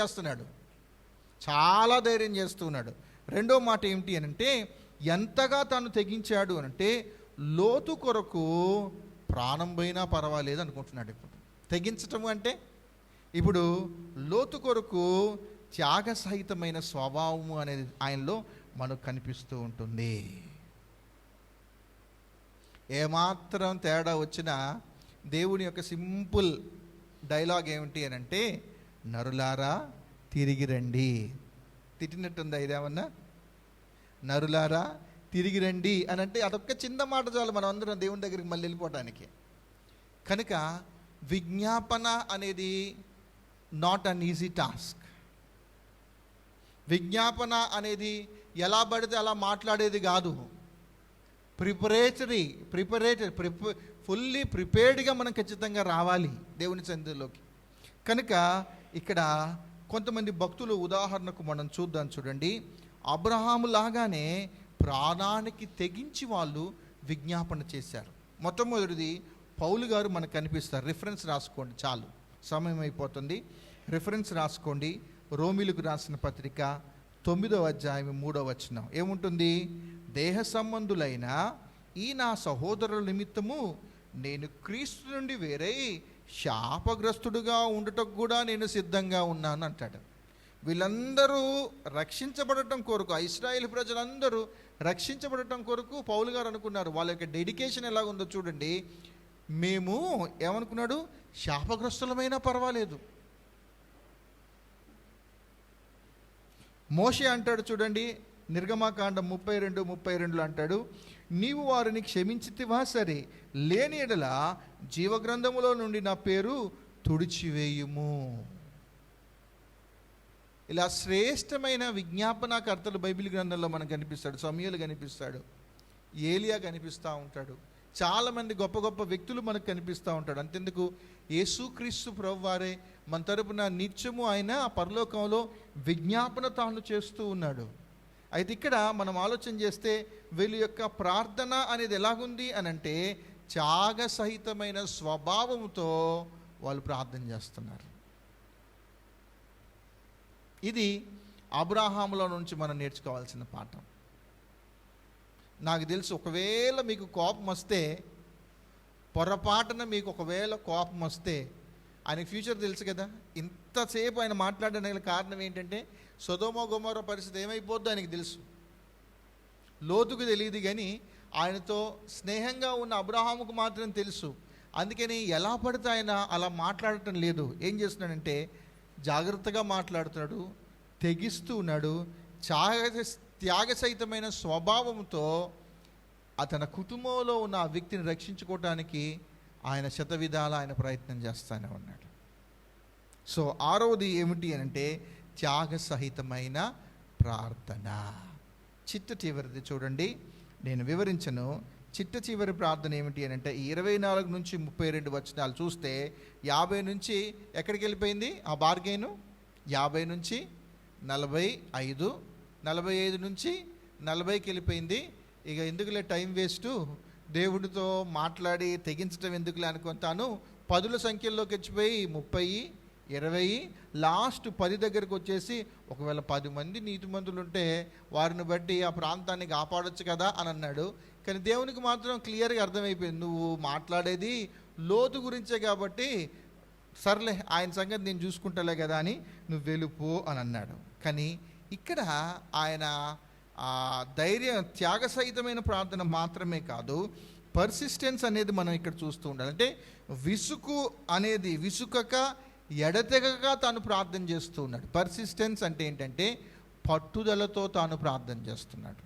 చేస్తున్నాడు. రెండో మాట ఏమిటి అని అంటే, ఎంతగా తాను తెగించాడు అనంటే లోతు కొరకు ప్రాణం పోయినా పర్వాలేదు అనుకుంటున్నాడు. ఇప్పుడు తెగించటం అంటే, ఇప్పుడు లోతు కొరకు త్యాగ సహితమైన స్వభావము అనేది ఆయనలో మనకు కనిపిస్తూ ఉంటుంది. ఏమాత్రం తేడా వచ్చినా దేవుని యొక్క సింపుల్ డైలాగ్ ఏమిటి అని అంటే, నరులారా తిరిగి రండి. తిట్టినట్టుందా ఇదేమన్నా? నరులారా తిరిగి రండి అని అంటే అదొక్క చిన్న మాట చాలు మనం అందరం దేవుని దగ్గరికి మళ్ళీ వెళ్ళిపోవటానికి. కనుక విజ్ఞాపన అనేది నాట్ అన్ ఈజీ టాస్క్. విజ్ఞాపన అనేది ఎలా పడితే అలా మాట్లాడేది కాదు. ఫుల్లీ ప్రిపేర్డ్గా మనం ఖచ్చితంగా రావాలి దేవుని సన్నిధిలోకి. కనుక ఇక్కడ కొంతమంది భక్తులు ఉదాహరణకు మనం చూద్దాం. చూడండి, అబ్రహాము లాగానే ప్రాణానికి తెగించి వాళ్ళు విజ్ఞాపన చేశారు. మొట్టమొదటిది పౌలు గారు మనకు కనిపిస్తారు. రిఫరెన్స్ రాసుకోండి, చాలు సమయం అయిపోతుంది. రిఫరెన్స్ రాసుకోండి. రోమిలకు రాసిన పత్రిక 9వ అధ్యాయం 3వ వచనం ఏముంటుంది? దేహ సంబంధులైన ఈ నా సహోదరుల నిమిత్తము నేను క్రీస్తు నుండి వేరై శాపగ్రస్తుడుగా ఉండటం కూడా నేను సిద్ధంగా ఉన్నాను అంటాడు. వీళ్ళందరూ రక్షించబడటం కొరకు, ఇశ్రాయేలు ప్రజలందరూ రక్షించబడటం కొరకు పౌలు గారు అనుకున్నారు. వాళ్ళ యొక్క డెడికేషన్ ఎలా ఉందో చూడండి. మేము ఏమనుకున్నాడు, శాపగ్రస్తులమైనా పర్వాలేదు. మోషే అంటాడు చూడండి, నిర్గమకాండం 32:32 అంటాడు, నీవు వారిని క్షమించితివా సరే, లేని ఎడల జీవగ్రంథములో నుండి నా పేరు తుడిచివేయుము. ఇలా శ్రేష్టమైన విజ్ఞాపనకర్తలు బైబిల్ గ్రంథంలో మనకు కనిపిస్తాడు. సమూయేలు కనిపిస్తాడు, ఏలియా కనిపిస్తూ ఉంటాడు, చాలామంది గొప్ప గొప్ప వ్యక్తులు మనకు కనిపిస్తూ ఉంటాడు. అంతెందుకు, యేసుక్రీస్తు ప్రభువారే మన తరపున నిత్యము ఆయన పరలోకంలో విజ్ఞాపన తాను చేస్తూ ఉన్నాడు. అయితే ఇక్కడ మనం ఆలోచన చేస్తే వీళ్ళ యొక్క ప్రార్థన అనేది ఎలాగుంది అని అంటే, త్యాగ సహితమైన స్వభావంతో వాళ్ళు ప్రార్థన చేస్తున్నారు. ఇది అబ్రాహాములో నుంచి మనం నేర్చుకోవాల్సిన పాఠం. నాకు తెలుసు, ఒకవేళ మీకు కోపం వస్తే, పొరపాటున మీకు ఒకవేళ కోపం వస్తే, ఆయనకి ఫ్యూచర్ తెలుసు కదా. ఇంతసేపు ఆయన మాట్లాడడానికి కారణం ఏంటంటే, సొదొమ గొమొర్రా పరిస్థితి ఏమైపోద్దో ఆయనకి తెలుసు. లోతుకు తెలియదు కానీ ఆయనతో స్నేహంగా ఉన్న అబ్రహాముకు మాత్రం తెలుసు. అందుకని ఎలా పడితే ఆయన అలా మాట్లాడటం లేదు. ఏం చేస్తున్నాడంటే జాగ్రత్తగా మాట్లాడుతున్నాడు, తెగిస్తూ ఉన్నాడు. త్యాగ సహితమైన స్వభావంతో తన కుటుంబంలో ఉన్న ఆ వ్యక్తిని రక్షించుకోవటానికి ఆయన శతవిధాల ఆయన ప్రయత్నం చేస్తూనే ఉన్నాడు. సో 6వది ఏమిటి అని అంటే, త్యాగ సహితమైన ప్రార్థన. చిట్ట చివరిది చూడండి, నేను వివరించను. చిట్ట చివరి ప్రార్థన ఏమిటి అని అంటే, 24 నుంచి 32 వచనాలు చూస్తే 50 నుంచి ఎక్కడికి వెళ్ళిపోయింది ఆ బార్గెను? 50 నుంచి 45, 45 నుంచి 40కి వెళ్ళిపోయింది. ఇక ఎందుకులే టైం వేస్టు, దేవుడితో మాట్లాడి తెగించడం ఎందుకులే అనుకుంటాను. 10ల సంఖ్యల్లోకి వచ్చిపోయి 30, 20, లాస్ట్ 10 దగ్గరకు వచ్చేసి, ఒకవేళ 10 మంది నీతిమంతులు ఉంటే వారిని బట్టి ఆ ప్రాంతాన్ని కాపాడొచ్చు కదా అని అన్నాడు. కానీ దేవునికి మాత్రం క్లియర్గా అర్థమైపోయింది, నువ్వు మాట్లాడేది లోతు గురించే కాబట్టి సర్లే ఆయన సంగతి నేను చూసుకుంటలే కదా అని నువ్వు వెలుపు అని అన్నాడు. కానీ ఇక్కడ ఆయన ధైర్యం, త్యాగ సహితమైన ప్రార్థన మాత్రమే కాదు, పర్సిస్టెన్స్ అనేది మనం ఇక్కడ చూస్తూ ఉండాలి. అంటే విసుగు అనేది విసుకక ఎడతెగక తాను ప్రార్థన చేస్తూ ఉన్నాడు. పర్సిస్టెన్స్ అంటే ఏంటంటే పట్టుదలతో తాను ప్రార్థన చేస్తున్నాడు.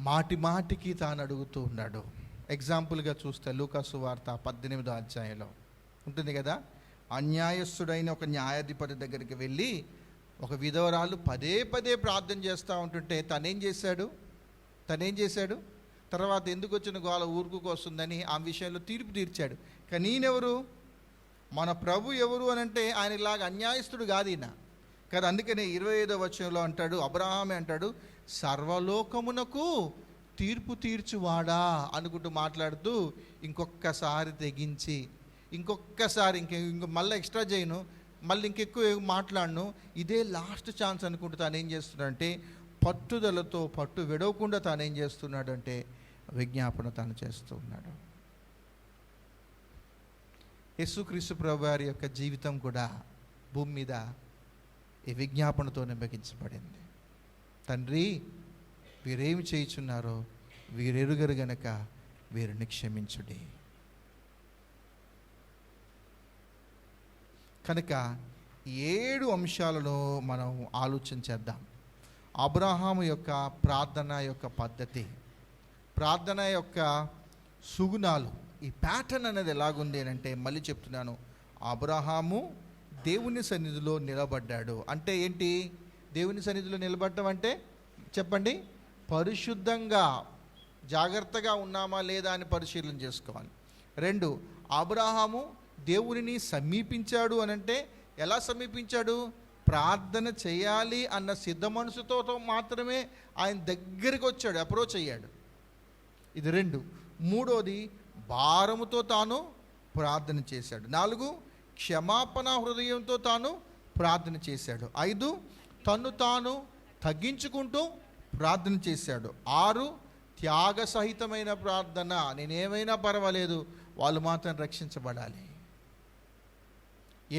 మాటి మాటికి తాను అడుగుతూ ఉన్నాడు. ఎగ్జాంపుల్గా చూస్తే లూకా సువార్త 18వ అధ్యాయంలో ఉంటుంది కదా, అన్యాయస్తుడైన ఒక న్యాయాధిపతి దగ్గరికి వెళ్ళి ఒక విధవరాలు పదే పదే ప్రార్థన చేస్తూ ఉంటుంటే తనేం చేశాడు? తర్వాత ఎందుకు వచ్చిన గోల ఊరుకు వస్తుందని ఆ విషయంలో తీర్పు తీర్చాడు. కానీ ఈయనెవరు? మన ప్రభు ఎవరు అని అంటే ఆయన ఇలాగ అన్యాయస్తుడు కాదు ఈయన కదా. అందుకనే 25వ వచనంలో అంటాడు, అబ్రహామే అంటాడు, సర్వలోకమునకు తీర్పు తీర్చువాడా అనుకుంటూ మాట్లాడుతూ ఇంకొక్కసారి తెగించి, ఇంకొక్కసారి ఇంక మళ్ళీ ఎక్స్ట్రా చేయను, మళ్ళీ ఇంకెక్కువ మాట్లాడను, ఇదే లాస్ట్ ఛాన్స్ అనుకుంటూ తాను ఏం చేస్తున్నాడంటే పట్టుదలతో పట్టు విడవకుండా తాను ఏం చేస్తున్నాడు అంటే విజ్ఞాపన తాను చేస్తూ ఉన్నాడు. యేసుక్రీస్తు ప్రభు వారి యొక్క జీవితం కూడా భూమి మీద ఈ విజ్ఞాపనతో నింపగించబడింది. తండ్రి, వీరేమి చేయుచున్నారో వీరెరుగరు గనక వీరిని క్షమించుడి. కనుక 7 అంశాలను మనం ఆలోచన చేద్దాం. అబ్రహాము యొక్క ప్రార్థన యొక్క పద్ధతి, ప్రార్థన యొక్క సుగుణాలు, ఈ ప్యాటర్న్ అనేది ఎలాగుంది అంటే, మళ్ళీ చెప్తున్నాను, అబ్రహాము దేవుని సన్నిధిలో నిలబడ్డాడు. అంటే ఏంటి దేవుని సన్నిధిలో నిలబడటం అంటే? చెప్పండి. పరిశుద్ధంగా జాగ్రత్తగా ఉన్నామా లేదా అని పరిశీలన చేసుకోవాలి. 2, అబ్రహాము దేవునిని సమీపించాడు అని అంటే ఎలా సమీపించాడు? ప్రార్థన చేయాలి అన్న సిద్ధ మనసుతో మాత్రమే ఆయన దగ్గరికి వచ్చాడు, అప్రోచ్ అయ్యాడు. ఇది 2. 3వది భారముతో తాను ప్రార్థన చేశాడు. 4, క్షమాపణ హృదయంతో తాను ప్రార్థన చేశాడు. 5, తన్ను తాను తగ్గించుకుంటూ ప్రార్థన చేశాడు. 6, త్యాగ సహితమైన ప్రార్థన. నేనేమైనా పర్వాలేదు, వాళ్ళు మాత్రం రక్షించబడాలి.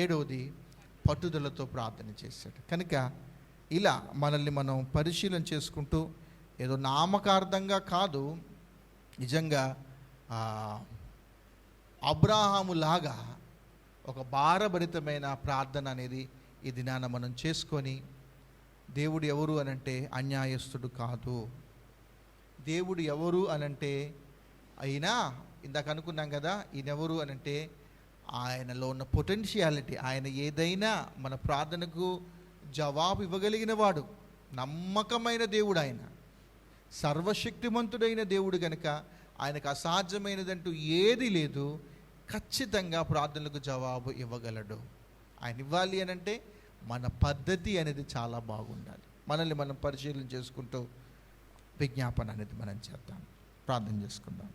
7వది, పట్టుదలతో ప్రార్థన చేశాడు. కనుక ఇలా మనల్ని మనం పరిశీలన చేసుకుంటూ, ఏదో నామకార్థంగా కాదు, నిజంగా అబ్రాహాము లాగా ఒక భారభరితమైన ప్రార్థన అనేది ఈ దినాన మనం చేసుకొని, దేవుడు ఎవరు అనంటే అన్యాయస్తుడు కాదు. దేవుడు ఎవరు అనంటే అయినా ఇందాక అనుకున్నాం కదా, ఈయన ఎవరు అనంటే ఆయనలో ఉన్న పొటెన్షియాలిటీ, ఆయన ఏదైనా మన ప్రార్థనకు జవాబు ఇవ్వగలిగిన వాడు, నమ్మకమైన దేవుడు, ఆయన సర్వశక్తిమంతుడైన దేవుడు కనుక ఆయనకు అసాధ్యమైనదంటూ ఏది లేదు. ఖచ్చితంగా ప్రార్థనలకు జవాబు ఇవ్వగలడు. ఆయన ఇవ్వాలి అనంటే మన పద్ధతి అనేది చాలా బాగుండాలి. మనల్ని మనం పరిశీలన చేసుకుంటూ విజ్ఞాపన అనేది మనం చేద్దాం. ప్రార్థన చేసుకుందాం.